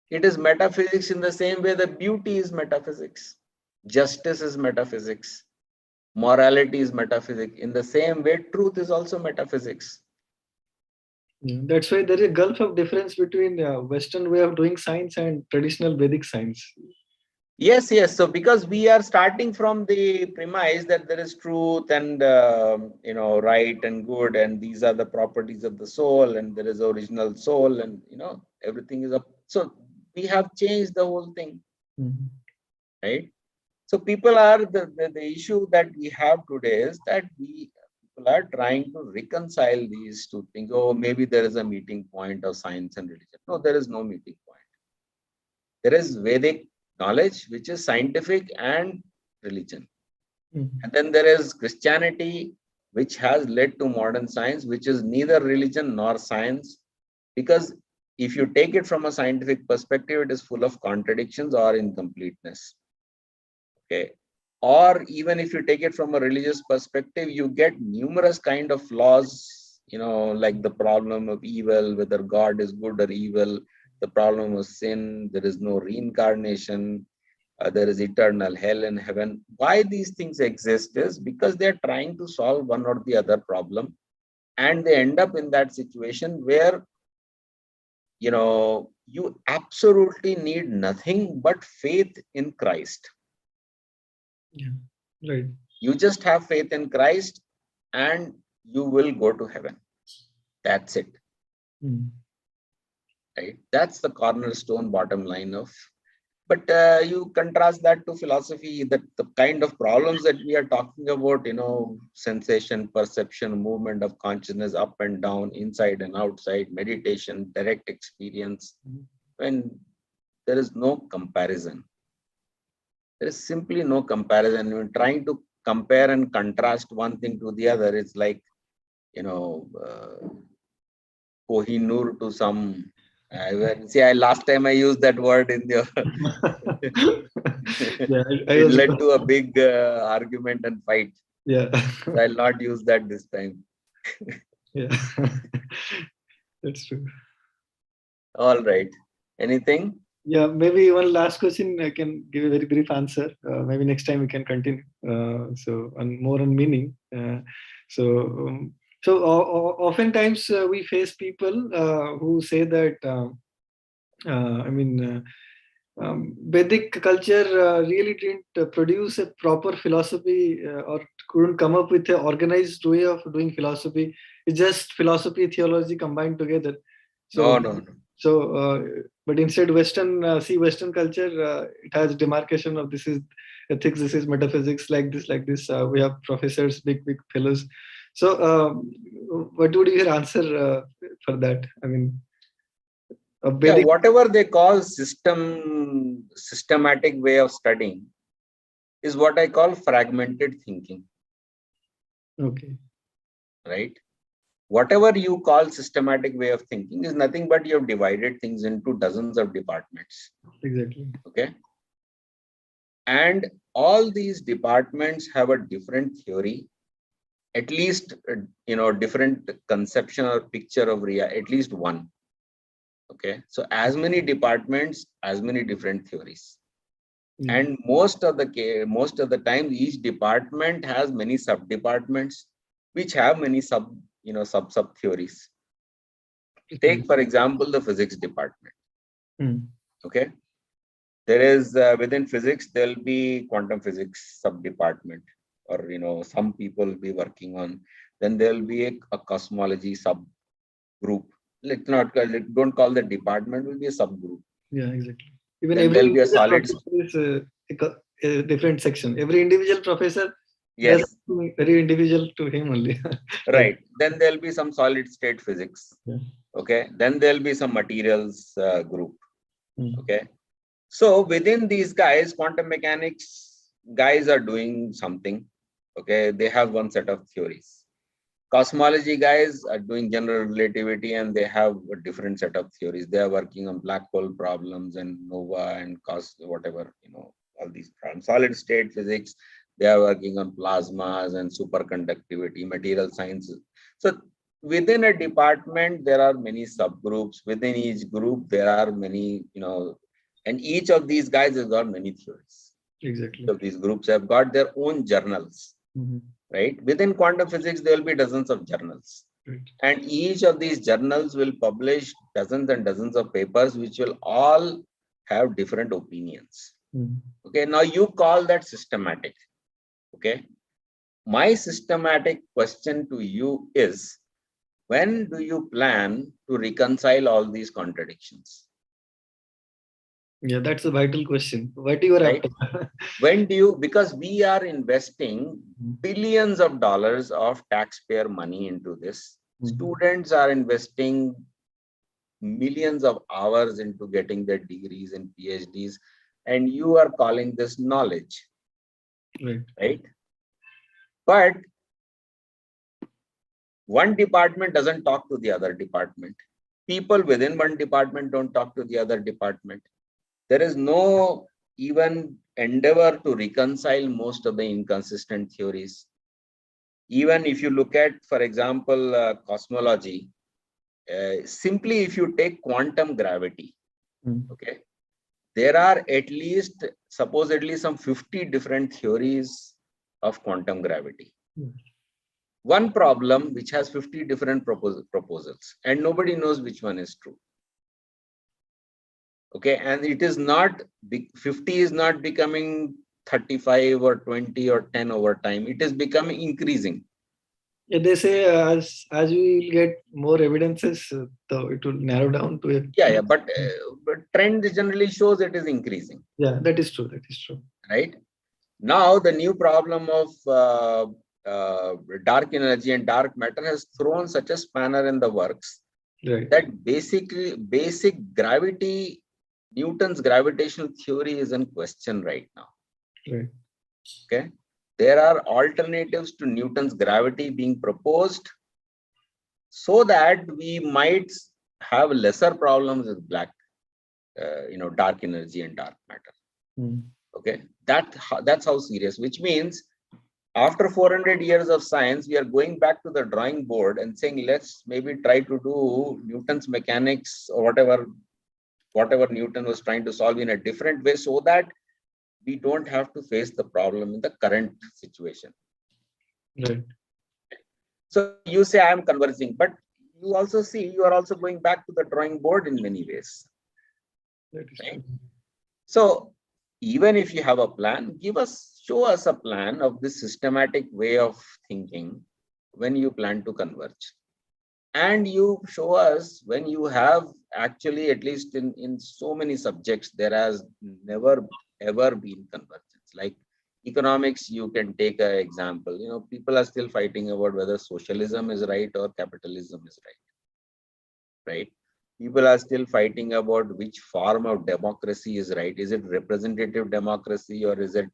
It is metaphysics in the same way that beauty is metaphysics, justice is metaphysics, morality is metaphysics. In the same way, truth is also metaphysics. Yeah, that's why there is a gulf of difference between Western way of doing science and traditional Vedic science. Yes, yes. So because we are starting from the premise that there is truth and right and good, and these are the properties of the soul, and there is original soul, and everything is up. So we have changed the whole thing, right? So people are the issue that we have today is that people are trying to reconcile these two things. Oh, maybe there is a meeting point of science and religion. No, there is no meeting point. There is Vedic knowledge, which is scientific and religion. And then there is Christianity, which has led to modern science, which is neither religion nor science. Because if you take it from a scientific perspective, it is full of contradictions or incompleteness. Okay. Or even if you take it from a religious perspective, you get numerous kind of flaws, like the problem of evil, whether God is good or evil, the problem of sin, there is no reincarnation, there is eternal hell and heaven. Why these things exist is because they're trying to solve one or the other problem. And they end up in that situation where, you absolutely need nothing but faith in Christ. Yeah, right. You just have faith in Christ and you will go to heaven. That's it. Right? That's the cornerstone bottom line of. But you contrast that to philosophy, that the kind of problems that we are talking about, sensation, perception, movement of consciousness up and down, inside and outside, meditation, direct experience, when there is no comparison. There is simply no comparison. When trying to compare and contrast one thing to the other, it's like, Kohinoor to some. Last time I used that word in the. It led to a big argument and fight. Yeah. So I'll not use that this time. Yeah. That's true. All right. Anything? Yeah, maybe one last question. I can give a very brief answer. Maybe next time we can continue. So, on more on meaning. So oftentimes we face people who say that. Vedic culture really didn't produce a proper philosophy or couldn't come up with an organized way of doing philosophy. It's just philosophy, theology combined together. So, No. but instead, Western culture, it has demarcation of this is ethics, this is metaphysics, like this. We have professors, big fellows. So, what would be your answer for that? Yeah, whatever they call systematic way of studying is what I call fragmented thinking. Okay. Right? Whatever you call systematic way of thinking is nothing but you have divided things into dozens of departments. Exactly. Okay. And all these departments have a different theory, at least, different conception or picture of reality, at least one. Okay. So as many departments, as many different theories. And most of the time, each department has many sub-departments, which have many sub theories. Take, for example, the physics department. Okay. There is within physics, there'll be quantum physics sub-department, or some people will be working on. Then there'll be a cosmology subgroup. Don't call the department, will be a subgroup. Yeah, exactly. Even then there'll be a solid is a different section. Every individual professor yes very individual to him only. Right. Then there'll be some solid state physics. Yeah. Okay. Then there'll be some materials group. Okay. So within these guys, quantum mechanics guys are doing something. Okay, they have one set of theories. Cosmology guys are doing general relativity and they have a different set of theories. They are working on black hole problems and nova and whatever, all these problems. Solid state physics, they are working on plasmas and superconductivity, material sciences. So within a department, there are many subgroups. Within each group, there are many, and each of these guys has got many theories. Exactly. So these groups have got their own journals. Right? Within quantum physics, there will be dozens of journals. Right. And each of these journals will publish dozens and dozens of papers, which will all have different opinions. Okay, now you call that systematic. Okay. My systematic question to you is, when do you plan to reconcile all these contradictions? Yeah, that's a vital question. What you are Right? after? When do you, because we are investing billions of dollars of taxpayer money into this. Students are investing millions of hours into getting their degrees and PhDs, and you are calling this knowledge. Right? But one department doesn't talk to the other department. People within one department don't talk to the other department. There is no even endeavor to reconcile most of the inconsistent theories. Even if you look at, for example, cosmology, simply if you take quantum gravity, okay, there are at least supposedly some 50 different theories of quantum gravity. One problem which has 50 different proposals, and nobody knows which one is true. Okay, and it is not 50 is not becoming 35 or 20 or 10 over time. It is becoming increasing. Yeah, they say as we will get more evidences, so it will narrow down to it. Yeah, but trend generally shows it is increasing. Yeah, that is true. That is true. Right. Now the new problem of dark energy and dark matter has thrown such a spanner in the works. Right. That basic gravity, Newton's gravitational theory is in question right now. Right. Okay. There are alternatives to Newton's gravity being proposed so that we might have lesser problems with dark energy and dark matter. Okay. That's how serious, which means after 400 years of science, we are going back to the drawing board and saying, let's maybe try to do Newton's mechanics or whatever Newton was trying to solve in a different way so that we don't have to face the problem in the current situation. Right. So you say I am converging, but you also see you are also going back to the drawing board in many ways. Right? So even if you have a plan, show us a plan of this systematic way of thinking when you plan to converge. And you show us when you have actually, at least in so many subjects, there has never ever been convergence. Like economics, you can take an example. People are still fighting about whether socialism is right or capitalism is right. Right? People are still fighting about which form of democracy is right. Is it representative democracy or is it,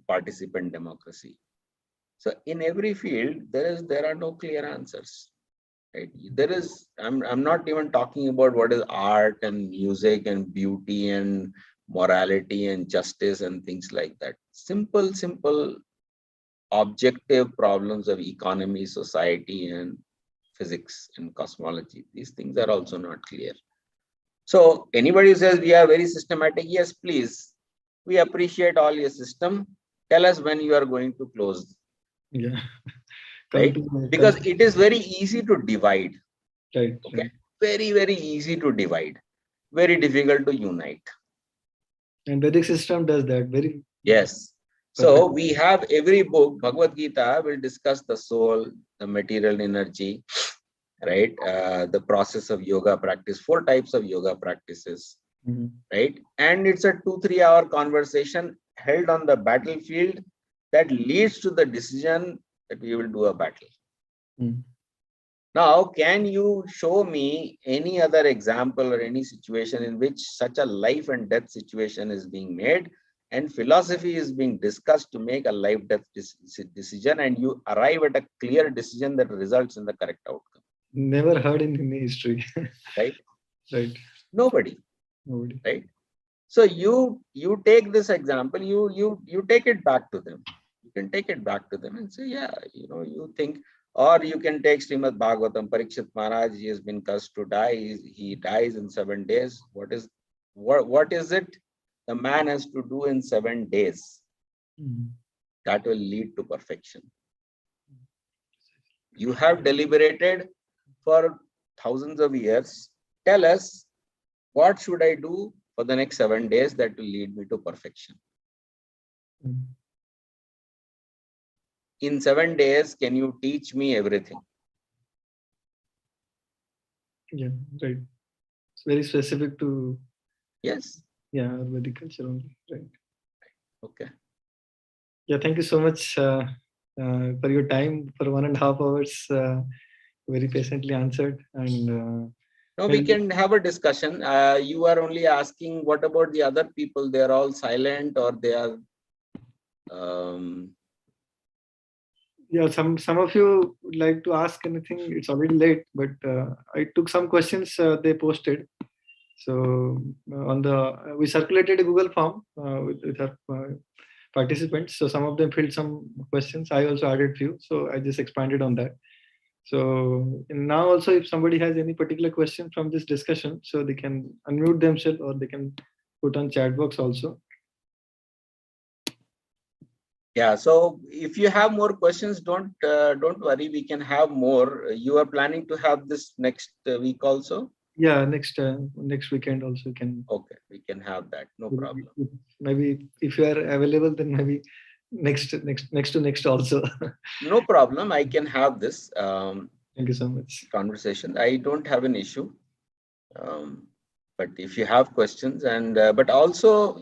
participant democracy? So in every field, there are no clear answers. Right? I'm not even talking about what is art and music and beauty and morality and justice and things like that. Simple objective problems of economy, society, and physics and cosmology. These things are also not clear. So anybody who says we are very systematic, yes, please. We appreciate all your system. Tell us when you are going to close. Yeah. Right? Because it is very easy to divide. Right. Okay. Right. Very, very easy to divide. Very difficult to unite. And Vedic system does that very. Yes. So we have every book, Bhagavad Gita will discuss the soul, the material energy, right? The process of yoga practice, 4 types of yoga practices, right? And it's a 2-3 hour conversation held on the battlefield that leads to the decision that we will do a battle. Now, can you show me any other example or any situation in which such a life and death situation is being made and philosophy is being discussed to make a life-death decision, and you arrive at a clear decision that results in the correct outcome? Never heard in history. Right? Right. Nobody. Nobody. Right? So you take this example, you take it back to them. You can take it back to them and say, yeah, you think, or you can take Srimad Bhagavatam, Parikshit Maharaj, he has been cursed to die. He dies in 7 days. What is it the man has to do in 7 days that will lead to perfection? You have deliberated for thousands of years. Tell us, what should I do for the next 7 days that will lead me to perfection? In 7 days, can you teach me everything? Yeah, right. It's very specific to, Yes. yeah, our Vedic culture only. Right. Okay. Yeah, thank you so much for your time for 1.5 hours. Very patiently answered. And Now we can have a discussion. You are only asking, what about the other people? They are all silent, or they are. Yeah, some of you would like to ask anything. It's already late, but I took some questions they posted. So we circulated a Google form with our participants. So some of them filled some questions. I also added few. So I just expanded on that. So now also, if somebody has any particular question from this discussion, so they can unmute themselves or they can put on chat box also. Yeah. So if you have more questions, don't worry. We can have more. You are planning to have this next week also? Yeah, next weekend also can. Okay, we can have that. No problem. Maybe if you are available, then maybe next to next also. No problem. I can have this. Thank you so much. Conversation. I don't have an issue. But if you have questions, and but also,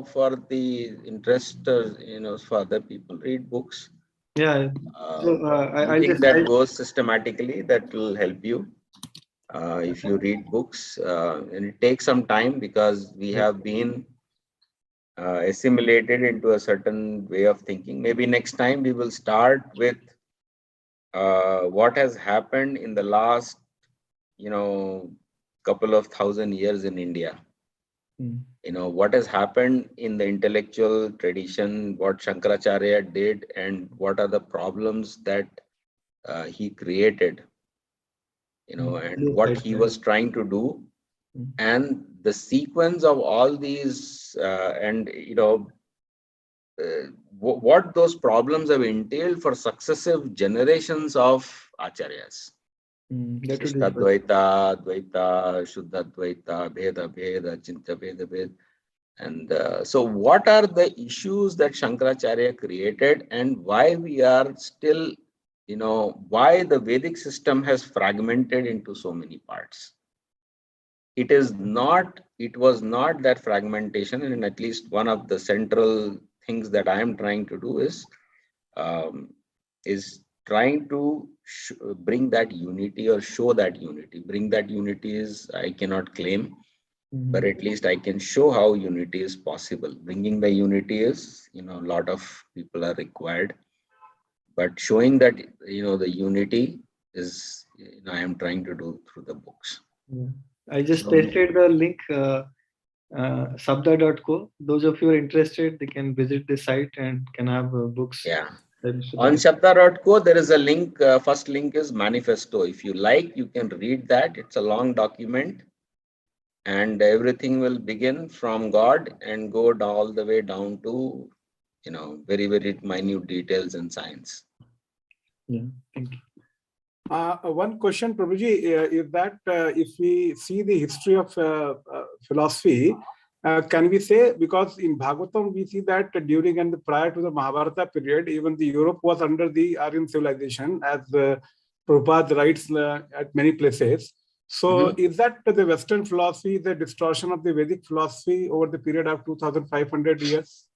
for the interest, for other people, read books. Yeah. So Something that goes systematically, that will help you. If you read books, and it takes some time, because we have been assimilated into a certain way of thinking. Maybe next time we will start with what has happened in the last, couple of thousand years in India. What has happened in the intellectual tradition, what Shankaracharya did, and what are the problems that he created, and what he was trying to do, and the sequence of all these, and what those problems have entailed for successive generations of acharyas. Advaita, Advaita, Shuddhadvaita, Bheda, Bheda, Chinta, Bheda, Bheda. And so what are the issues that Shankaracharya created, and why we are still, why the Vedic system has fragmented into so many parts? It was not that fragmentation, and at least one of the central things that I am trying to do is trying to bring that unity, or show that unity. Bring that unity is, I cannot claim, but at least I can show how unity is possible. Bringing the unity is, a lot of people are required, but showing that, the unity is, I am trying to do through the books. Yeah. I just pasted the link, sabda.co. Those of you who are interested, they can visit the site and can have books. Yeah. On Shabda.co, there is a link. First link is manifesto. If you like, you can read that. It's a long document, and everything will begin from God and go all the way down to, very, very minute details in science. Yeah, thank you. One question, Prabhuji, is that if we see the history of philosophy, can we say, because in Bhagavatam we see that during and prior to the Mahabharata period, even the Europe was under the Aryan civilization, as Prabhupada writes at many places. So is that the Western philosophy is a distortion of the Vedic philosophy over the period of 2,500 years?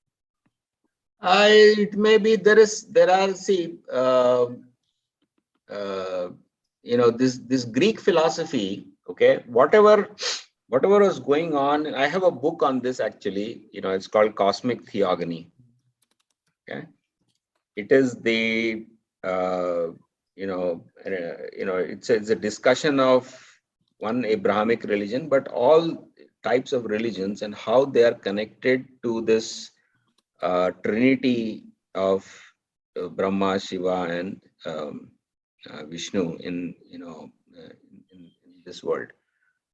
It may be, there are, this Greek philosophy, okay, whatever was going on. I have a book on this actually. It's called Cosmic Theogony. Okay, it is the it's a discussion of one Abrahamic religion, but all types of religions and how they are connected to this trinity of Brahma, Shiva, and Vishnu in this world.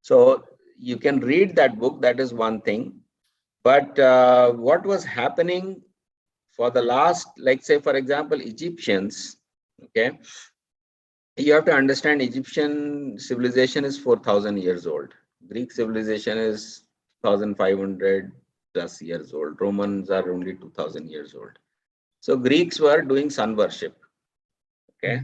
So you can read that book. That is one thing. But what was happening for the last, like say for example, Egyptians, okay, you have to understand Egyptian civilization is 4,000 years old. Greek civilization is 1,500 plus years old. Romans are only 2,000 years old. So Greeks were doing sun worship. Okay,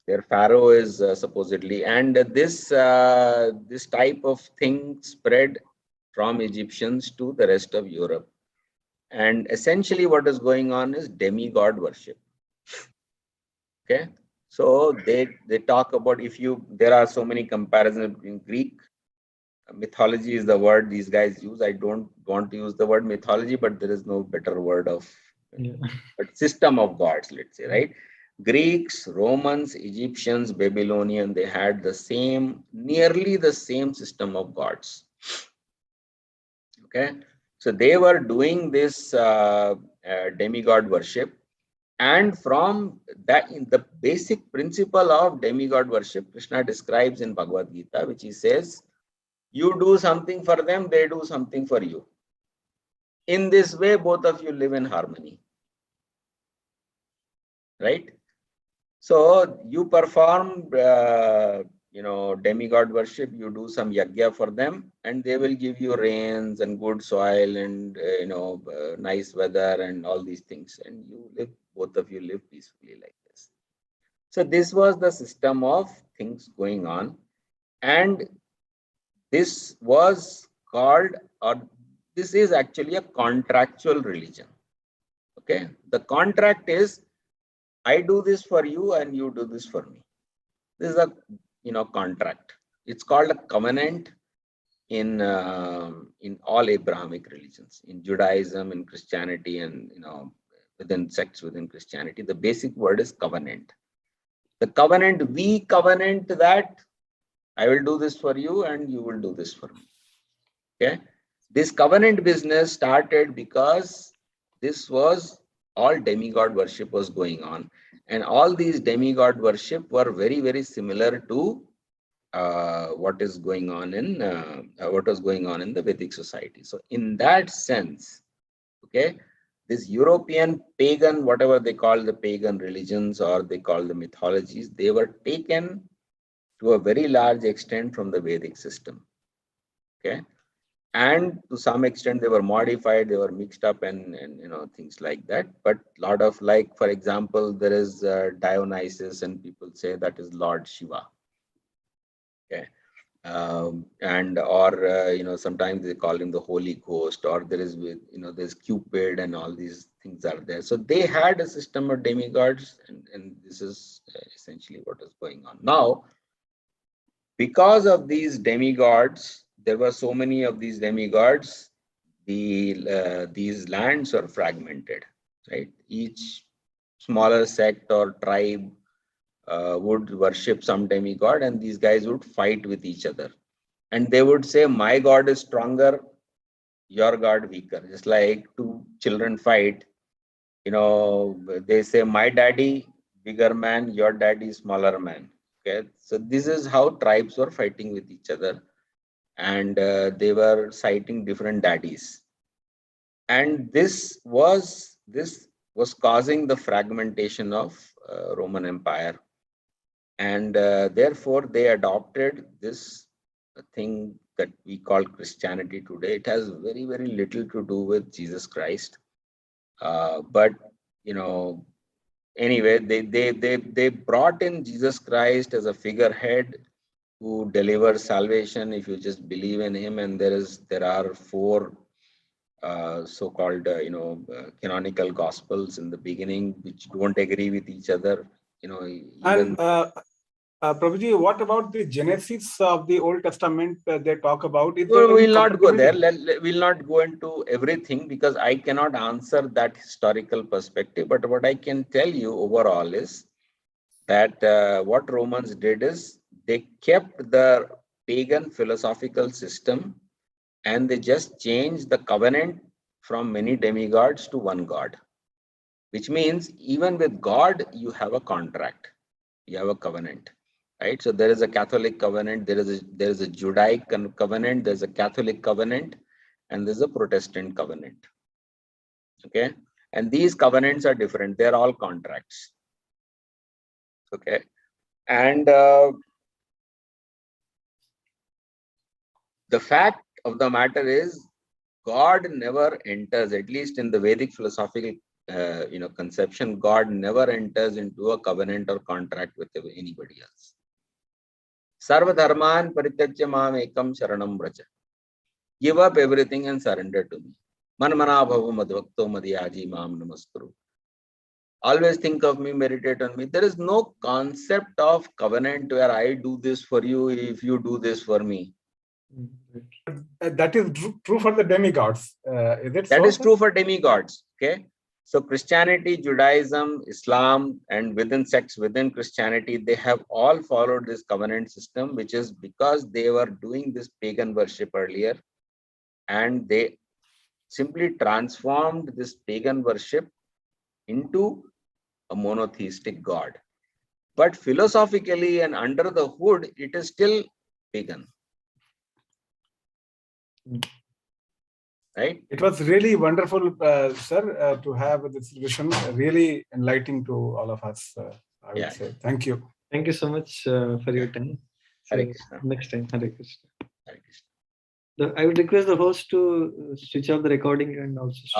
their pharaoh is supposedly, and this type of thing spread from Egyptians to the rest of Europe. And essentially, what is going on is demigod worship. Okay, so they talk about, there are so many comparisons between Greek mythology is the word these guys use. I don't want to use the word mythology, but there is no better word of but system of gods, let's say, right? Greeks, Romans, Egyptians, Babylonian, they had nearly the same system of gods. Okay, so they were doing this demigod worship, and from that, in the basic principle of demigod worship, Krishna describes in Bhagavad Gita, which he says, you do something for them, they do something for you. In this way, both of you live in harmony. Right? So you perform, demigod worship, you do some yajna for them, and they will give you rains and good soil and, nice weather and all these things. And both of you live peacefully like this. So this was the system of things going on. And this was called, or this is actually a contractual religion. Okay. The contract is, I do this for you and you do this for me. This is a contract. It's called a covenant in all Abrahamic religions, in Judaism, in Christianity, and within sects within Christianity. The basic word is covenant. The covenant, we covenant that I will do this for you and you will do this for me. Okay. This covenant business started because this was all demigod worship was going on, and all these demigod worship were very, very similar to what was going on in the Vedic society. So in that sense, okay, this European pagan, whatever they call the pagan religions or they call the mythologies, they were taken to a very large extent from the Vedic system. Okay. And to some extent they were modified, they were mixed up, and things like that. But a lot of, like for example, there is Dionysus, and people say that is Lord Shiva. Okay, and or sometimes they call him the Holy Ghost, or there is there's Cupid, and all these things are there. So they had a system of demigods, and this is essentially what is going on now. Because of these demigods, there were so many of these demigods, these lands are fragmented, right? Each smaller sect or tribe would worship some demigod, and these guys would fight with each other. And they would say, my God is stronger, your God weaker. Just like two children fight, they say, my daddy bigger man, your daddy smaller man. Okay, so this is how tribes were fighting with each other, and they were citing different daddies, and this was causing the fragmentation of Roman Empire, and therefore they adopted this thing that we call Christianity today. It has very, very little to do with Jesus Christ, but anyway, they brought in Jesus Christ as a figurehead who delivers salvation if you just believe in him. And there are four so-called canonical gospels in the beginning which don't agree with each other. Even And Prabhuji, what about the genesis of the Old Testament they talk about? Is We there any will not go there. compatibility? We'll not go into everything because I cannot answer that historical perspective. But what I can tell you overall is that what Romans did is they kept the pagan philosophical system and they just changed the covenant from many demigods to one God, which means even with God, you have a contract, you have a covenant, right? So there is a Catholic covenant, there is a Judaic covenant, there's a Catholic covenant, and there's a Protestant covenant. Okay, and these covenants are different; they're all contracts. Okay, and the fact of the matter is, God never enters, at least in the Vedic philosophical conception, God never enters into a covenant or contract with anybody else. Sarva dharman parityajya mam ekam sharanam vraja. Give up everything and surrender to me. Manmana bhava madhvakto madhyaji mam namaskuru. Always think of me, meditate on me. There is no concept of covenant where I do this for you if you do this for me. That is true for the demigods. Is it That so? is true for demigods. Okay. So Christianity, Judaism, Islam, and within sects within Christianity, they have all followed this covenant system, which is because they were doing this pagan worship earlier, and they simply transformed this pagan worship into a monotheistic God. But philosophically and under the hood, it is still pagan. Right? It was really wonderful, sir, to have this discussion. Really enlightening to all of us, I would say. Thank you. Thank you so much for your time. So Hare Krishna. next time, Hare Krishna. Hare Krishna. I would request the host to switch off the recording and also